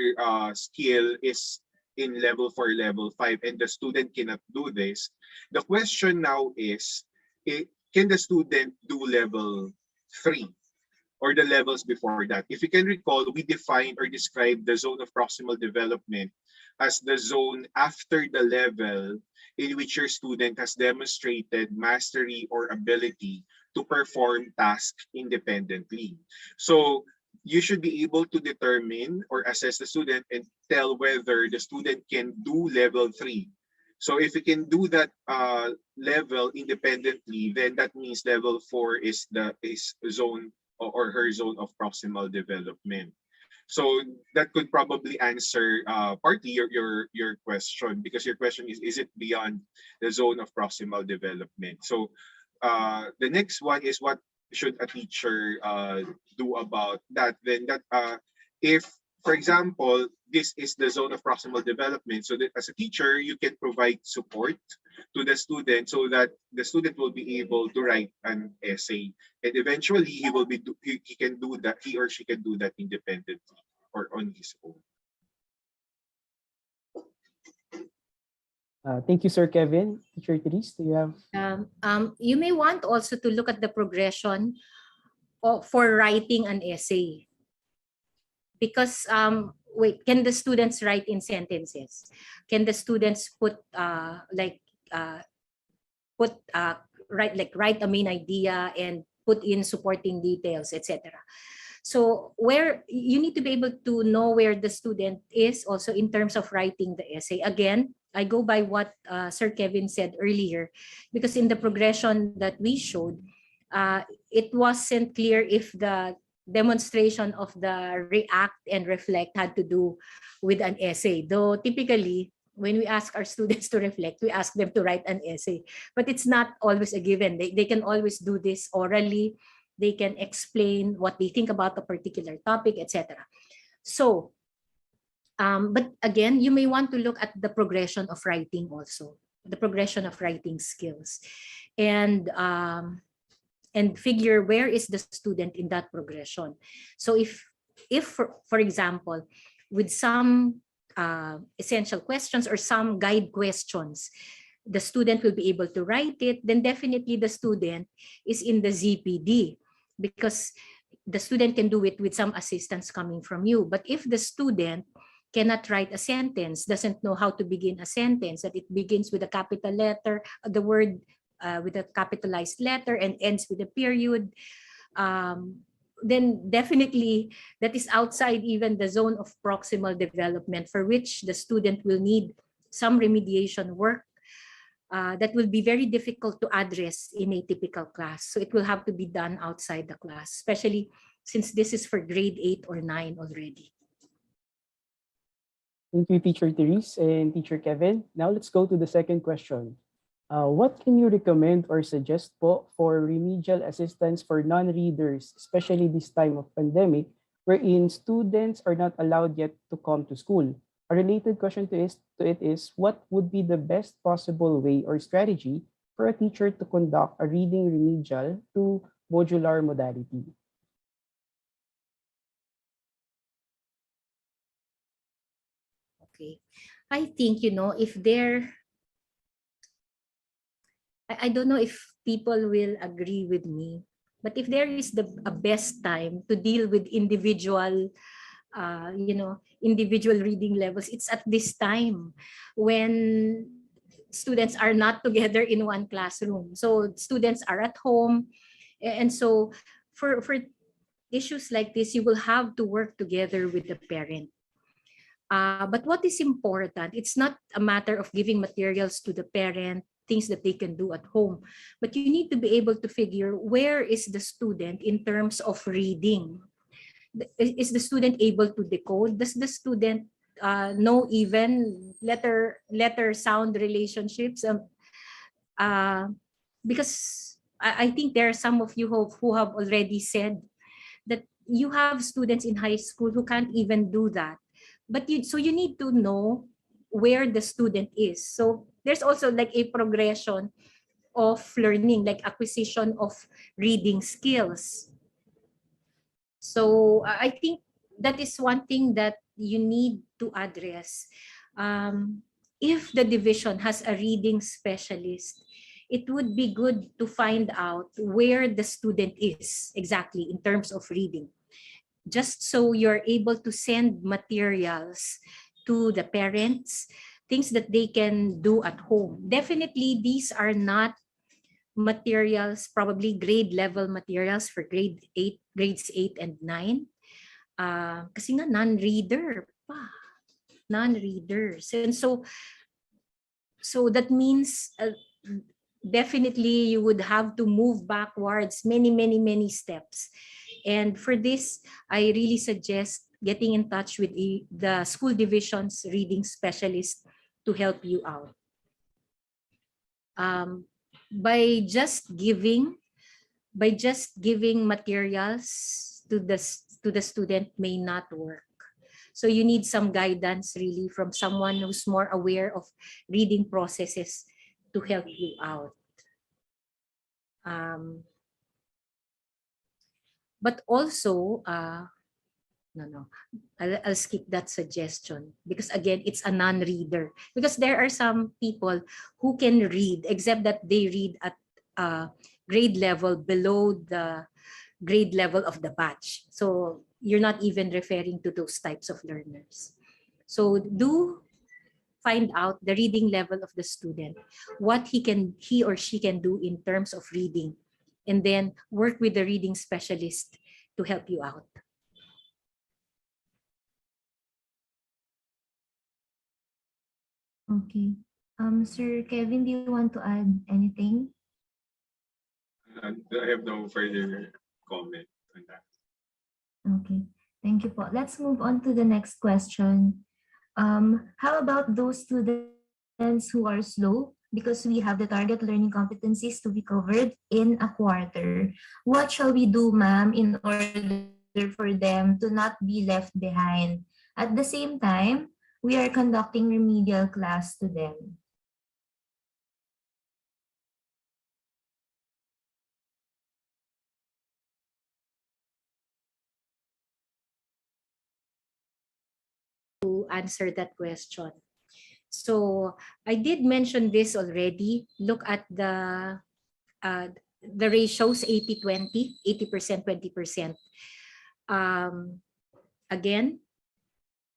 skill is in level 4, level 5, and the student cannot do this. The question now is, can the student do level 3 or the levels before that? If you can recall, we defined or described the zone of proximal development as the zone after the level in which your student has demonstrated mastery or ability to perform tasks independently. So you should be able to determine or assess the student and tell whether the student can do level 3. So if you can do that level independently, then that means level 4 is zone or her zone of proximal development. So that could probably answer partly your question, because your question is it beyond the zone of proximal development? So the next one is, what should a teacher do about that? Then that if, for example, this is the zone of proximal development, so that as a teacher, you can provide support to the student so that the student will be able to write an essay, and eventually he can do that, he or she can do that independently or on his own. Thank you, Sir Kevin. Teacher Therese, do you have? You may want also to look at the progression for writing an essay. Because wait, can the students write in sentences? Can the students write a main idea and put in supporting details, etc. So where you need to be able to know where the student is also in terms of writing the essay. Again, I go by what Sir Kevin said earlier, because in the progression that we showed, it wasn't clear if the demonstration of the react and reflect had to do with an essay. Though typically, when we ask our students to reflect, we ask them to write an essay. But it's not always a given. They can always do this orally. They can explain what they think about a particular topic, etc. So But again, you may want to look at the progression of writing also, the progression of writing skills, and figure where is the student in that progression. So if for example, with some essential questions or some guide questions, the student will be able to write it, then definitely the student is in the ZPD, because the student can do it with some assistance coming from you. But if the student cannot write a sentence, doesn't know how to begin a sentence, that it begins with a capital letter, the word with a capitalized letter and ends with a period, then definitely that is outside even the zone of proximal development, for which the student will need some remediation work that will be very difficult to address in a typical class. So it will have to be done outside the class, especially since this is for grade 8 or 9 already. Thank you, Teacher Therese and Teacher Kevin. Now let's go to the second question. What can you recommend or suggest po for remedial assistance for non-readers, especially this time of pandemic, wherein students are not allowed yet to come to school? A related question to it is, what would be the best possible way or strategy for a teacher to conduct a reading remedial to modular modality? Okay, I think, if I don't know if people will agree with me, but if there is a best time to deal with individual individual reading levels, it's at this time when students are not together in one classroom. So students are at home. And so for issues like this, you will have to work together with the parent. But what is important, it's not a matter of giving materials to the parent, things that they can do at home, but you need to be able to figure where is the student in terms of reading. Is the student able to decode? Does the student know even letter sound relationships? Because I think there are some of you who have already said that you have students in high school who can't even do that. But you need to know where the student is. So there's also like a progression of learning, like acquisition of reading skills. So I think that is one thing that you need to address. If the division has a reading specialist, it would be good to find out where the student is exactly in terms of reading, just so you're able to send materials to the parents, things that they can do at home. Definitely, these are not materials, probably grade level materials for grades 8 and 9. Kasi nga non-reader pa. Non-readers. And so that means definitely you would have to move backwards many steps. And for this, I really suggest getting in touch with the school division's reading specialist to help you out. By just giving materials to the student may not work. So you need some guidance really from someone who's more aware of reading processes to help you out. But also, I'll skip that suggestion, because again, it's a non-reader. Because there are some people who can read, except that they read at grade level below the grade level of the batch. So you're not even referring to those types of learners. So do find out the reading level of the student, what he or she can do in terms of reading, and then work with the reading specialist to help you out. Okay. Sir Kevin, do you want to add anything? I have no further comment on that. Okay. Thank you po. Let's move on to the next question. How about those students who are slow? Because we have the target learning competencies to be covered in a quarter. What shall we do, ma'am, in order for them to not be left behind? At the same time, we are conducting remedial class to them. To answer that question. So I did mention this already. Look at the ratios 80-20, 80%, 20%. Again,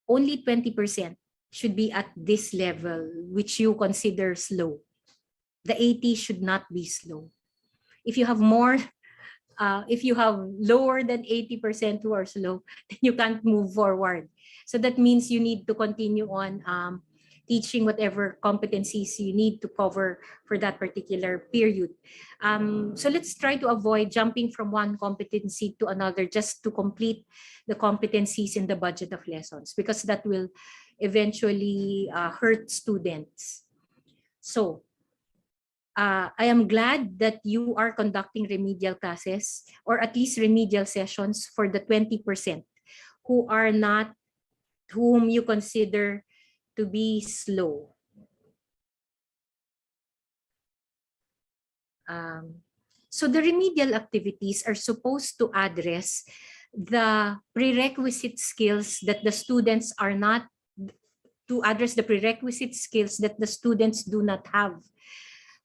only 20% should be at this level, which you consider slow. The 80 should not be slow. If you have more, if you have lower than 80% who are slow, then you can't move forward. So that means you need to continue on teaching whatever competencies you need to cover for that particular period. So let's try to avoid jumping from one competency to another just to complete the competencies in the budget of lessons, because that will eventually hurt students. So I am glad that you are conducting remedial classes, or at least remedial sessions, for the 20% who are not, whom you consider to be slow. So the remedial activities are supposed to address the prerequisite skills that the students are not, to address the prerequisite skills that the students do not have.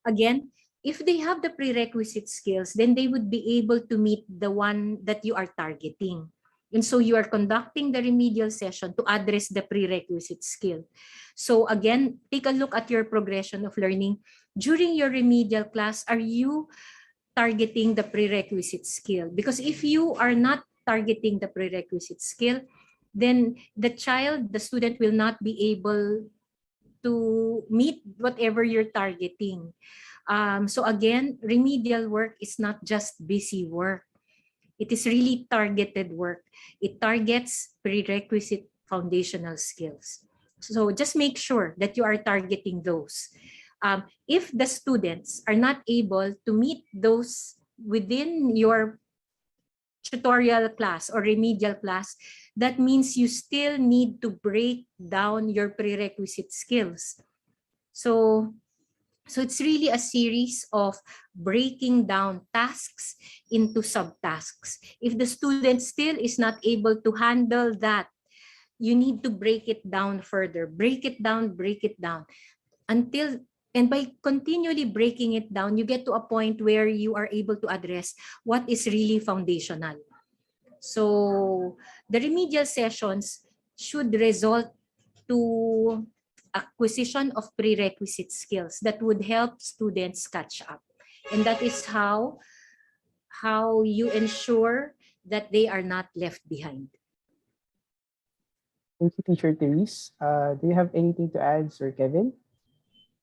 Again, if they have the prerequisite skills, then they would be able to meet the one that you are targeting. And so you are conducting the remedial session to address the prerequisite skill. So again, take a look at your progression of learning. During your remedial class, are you targeting the prerequisite skill? Because if you are not targeting the prerequisite skill, then the child, the student, will not be able to meet whatever you're targeting. So again, remedial work is not just busy work. It is really targeted work. It targets prerequisite foundational skills. So just make sure that you are targeting those. If the students are not able to meet those within your tutorial class or remedial class, that means you still need to break down your prerequisite skills. So it's really a series of breaking down tasks into subtasks. If the student still is not able to handle that, you need to break it down further. Break it down until, and by continually breaking it down, you get to a point where you are able to address what is really foundational. So the remedial sessions should result to acquisition of prerequisite skills that would help students catch up. And that is how you ensure that they are not left behind. Thank you, Teacher Therese. Do you have anything to add, Sir Kevin?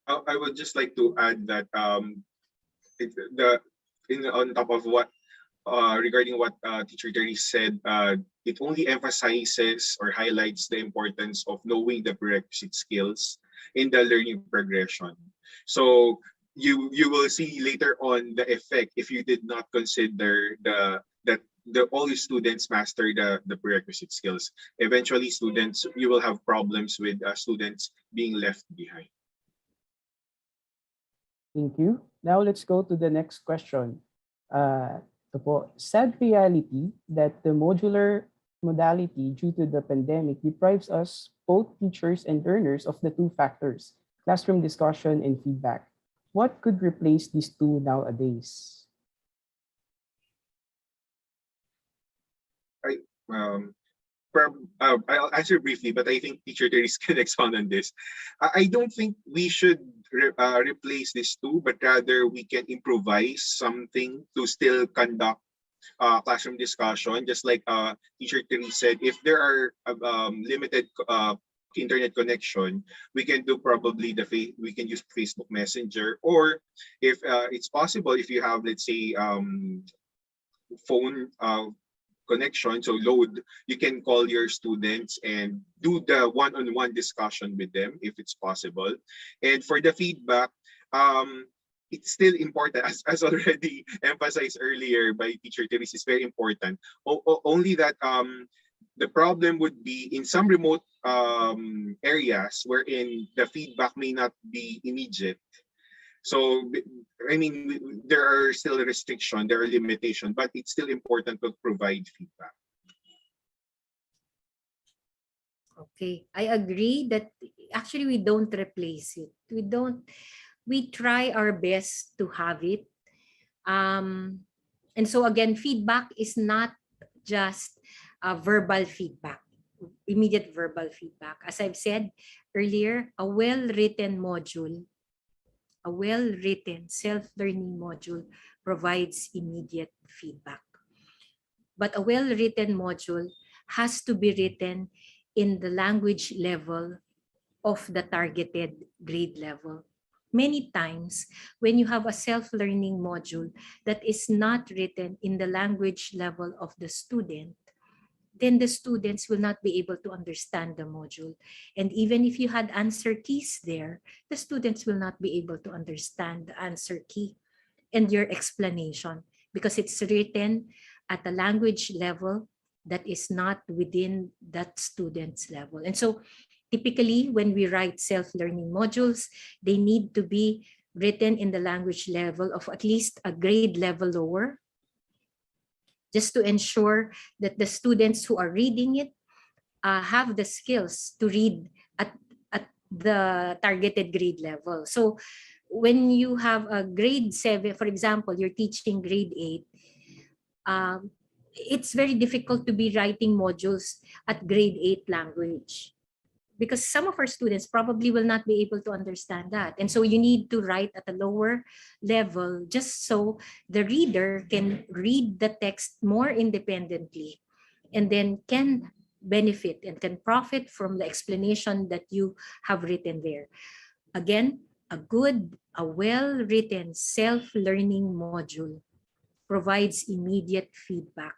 I would just like to add that on top of what regarding what Teacher Therese said, it only emphasizes or highlights the importance of knowing the prerequisite skills in the learning progression. So you will see later on the effect if you did not consider that all the students master the prerequisite skills. Eventually, you will have problems with students being left behind. Thank you. Now let's go to the next question. Ito po, sad reality that the modular modality due to the pandemic deprives us, both teachers and learners, of the two factors, classroom discussion and feedback. What could replace these two nowadays? I'll answer briefly, but I think Teacher Therese can expound on this. I don't think we should replace these two, but rather we can improvise something to still conduct classroom discussion. Just like Teacher Therese said, if there are limited internet connection, we can do probably we can use Facebook Messenger, or if it's possible, if you have, let's say, phone connection, so load, you can call your students and do the one-on-one discussion with them if it's possible. And for the feedback, it's still important, as already emphasized earlier by Teacher Therese, is very important. Only that The problem would be in some remote areas wherein the feedback may not be immediate. So, I mean, there are still restrictions, there are limitations, but it's still important to provide feedback. Okay, I agree that actually we don't replace it. We try our best to have it. And so again, feedback is not just verbal feedback, immediate verbal feedback. As I've said earlier, a well-written module, a well-written self-learning module provides immediate feedback. But a well-written module has to be written in the language level of the targeted grade level. Many times, when you have a self-learning module that is not written in the language level of the student, then the students will not be able to understand the module. And even if you had answer keys there, the students will not be able to understand the answer key and your explanation because it's written at a language level that is not within that student's level. And so typically when we write self-learning modules, they need to be written in the language level of at least a grade level lower, just to ensure that the students who are reading it have the skills to read at the targeted grade level. So when you have a grade 7, for example, you're teaching grade 8, it's very difficult to be writing modules at grade 8 language, because some of our students probably will not be able to understand that. And so you need to write at a lower level just so the reader can read the text more independently and then can benefit and can profit from the explanation that you have written there. Again, a well-written self-learning module provides immediate feedback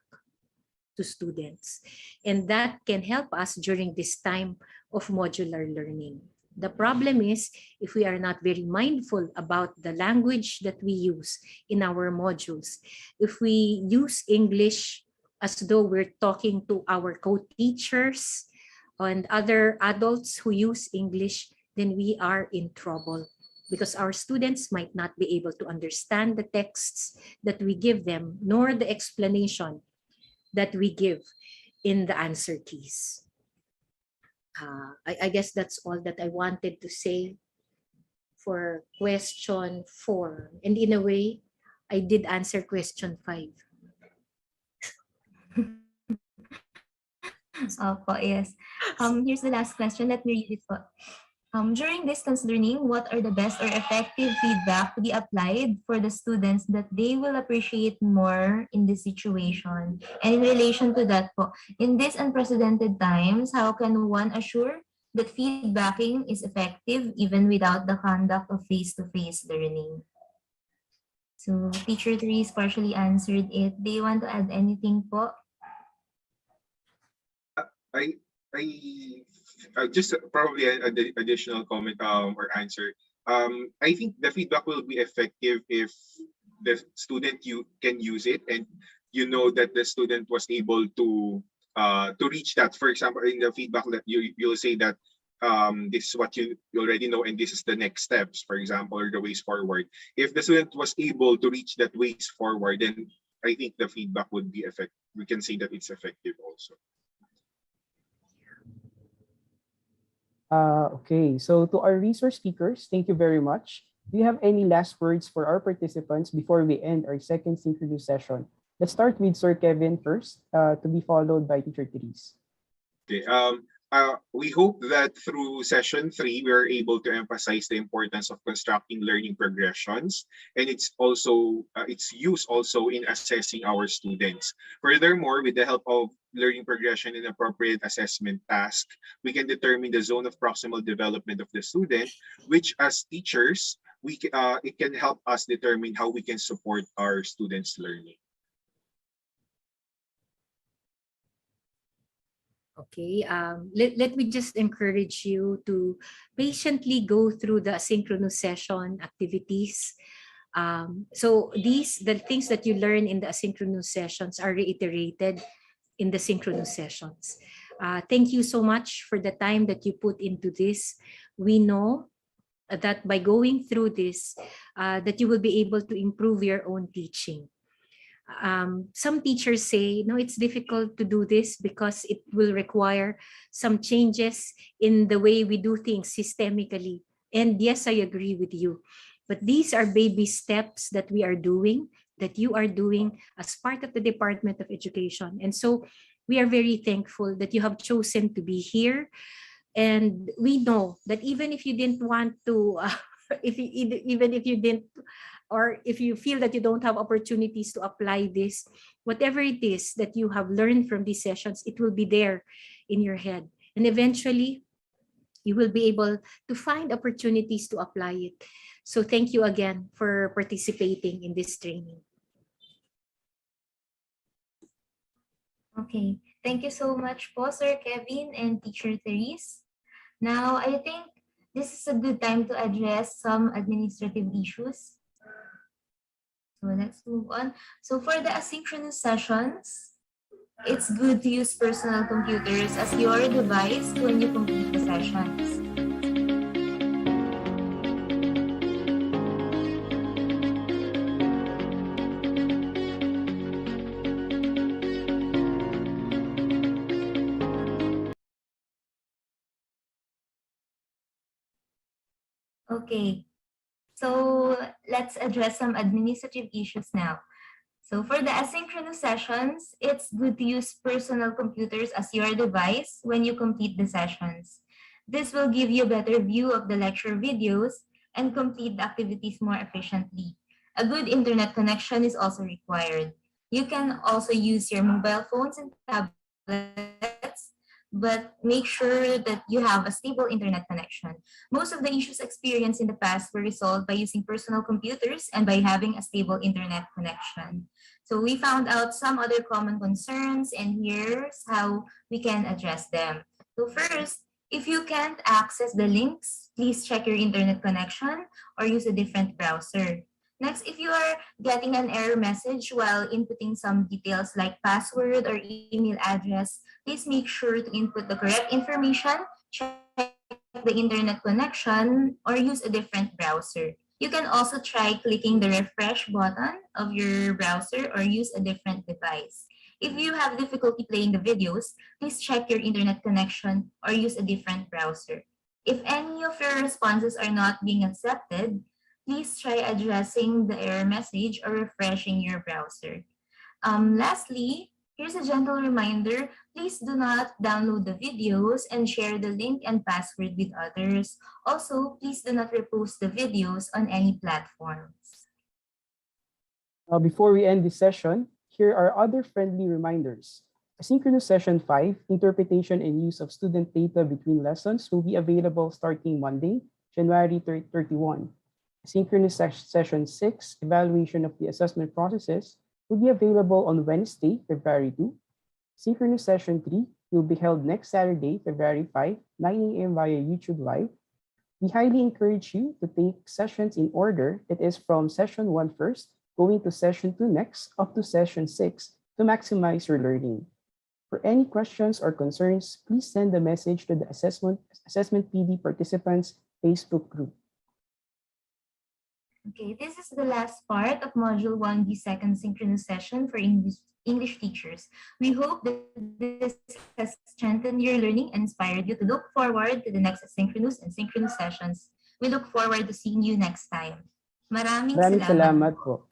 to students. And that can help us during this time of modular learning. The problem is if we are not very mindful about the language that we use in our modules, if we use English as though we're talking to our co-teachers and other adults who use English, then we are in trouble because our students might not be able to understand the texts that we give them, nor the explanation that we give in the answer keys. I guess that's all that I wanted to say for question 4. And in a way, I did answer question 5. Opo, yes. Here's the last question. Let me read it po. During distance learning, what are the best or effective feedback to be applied for the students that they will appreciate more in this situation? And in relation to that po, in these unprecedented times, how can one assure that feedbacking is effective even without the conduct of face-to-face learning? So Teacher Therese partially answered it. Do you want to add anything po? Just probably an additional comment or answer. I think the feedback will be effective if the student can use it and you know that the student was able to reach that. For example, in the feedback that you'll say that this is what you already know and this is the next steps, for example, or the ways forward. If the student was able to reach that ways forward, then I think the feedback would be effective. We can say that it's effective also. Okay, so to our resource speakers, thank you very much. Do you have any last words for our participants before we end our second synchronous session? Let's start with Sir Kevin first, to be followed by Teacher Therese. Okay. We hope that through session 3, we are able to emphasize the importance of constructing learning progressions, and it's used also in assessing our students. Furthermore, with the help of learning progression and appropriate assessment task, we can determine the zone of proximal development of the student, which as teachers, it can help us determine how we can support our students' learning. Okay, let me just encourage you to patiently go through the asynchronous session activities. So the things that you learn in the asynchronous sessions are reiterated in the synchronous sessions. Thank you so much for the time that you put into this. We know that by going through this, that you will be able to improve your own teaching. Some teachers say, no, it's difficult to do this because it will require some changes in the way we do things systemically. And yes, I agree with you. But these are baby steps that we are doing, that you are doing as part of the Department of Education. And so we are very thankful that you have chosen to be here. And we know that even if you didn't want to, even if you didn't, or if you feel that you don't have opportunities to apply this, whatever it is that you have learned from these sessions, it will be there in your head. And eventually, you will be able to find opportunities to apply it. So thank you again for participating in this training. Okay, thank you so much po, Sir Kevin and Teacher Therese. Now, I think this is a good time to address some administrative issues. So let's move on. So for the asynchronous sessions, it's good to use personal computers as your device when you complete the sessions. Okay, so let's address some administrative issues now. So for the asynchronous sessions, it's good to use personal computers as your device when you complete the sessions. This will give you a better view of the lecture videos and complete the activities more efficiently. A good internet connection is also required. You can also use your mobile phones and tablets, but make sure that you have a stable internet connection. Most of the issues experienced in the past were resolved by using personal computers and by having a stable internet connection. So we found out some other common concerns, and here's how we can address them. So first, if you can't access the links, please check your internet connection or use a different browser. Next, if you are getting an error message while inputting some details like password or email address, please make sure to input the correct information, check the internet connection, or use a different browser. You can also try clicking the refresh button of your browser or use a different device. If you have difficulty playing the videos, please check your internet connection or use a different browser. If any of your responses are not being accepted, please try addressing the error message or refreshing your browser. Lastly, here's a gentle reminder, please do not download the videos and share the link and password with others. Also, please do not repost the videos on any platforms. Before we end this session, here are other friendly reminders. Asynchronous Session 5, Interpretation and Use of Student Data Between Lessons, will be available starting Monday, January 31. Asynchronous Session 6, Evaluation of the Assessment Processes, will be available on Wednesday, February 2. Synchronous Session 3 will be held next Saturday, February 5, 9 a.m. via YouTube Live. We highly encourage you to take sessions in order. It is from Session 1 first, going to Session 2 next, up to Session 6 to maximize your learning. For any questions or concerns, please send a message to the Assessment PD Participants Facebook group. Okay, this is the last part of Module 1B second synchronous session for English teachers. We hope that this has strengthened your learning and inspired you to look forward to the next asynchronous and synchronous sessions. We look forward to seeing you next time. Maraming salamat po.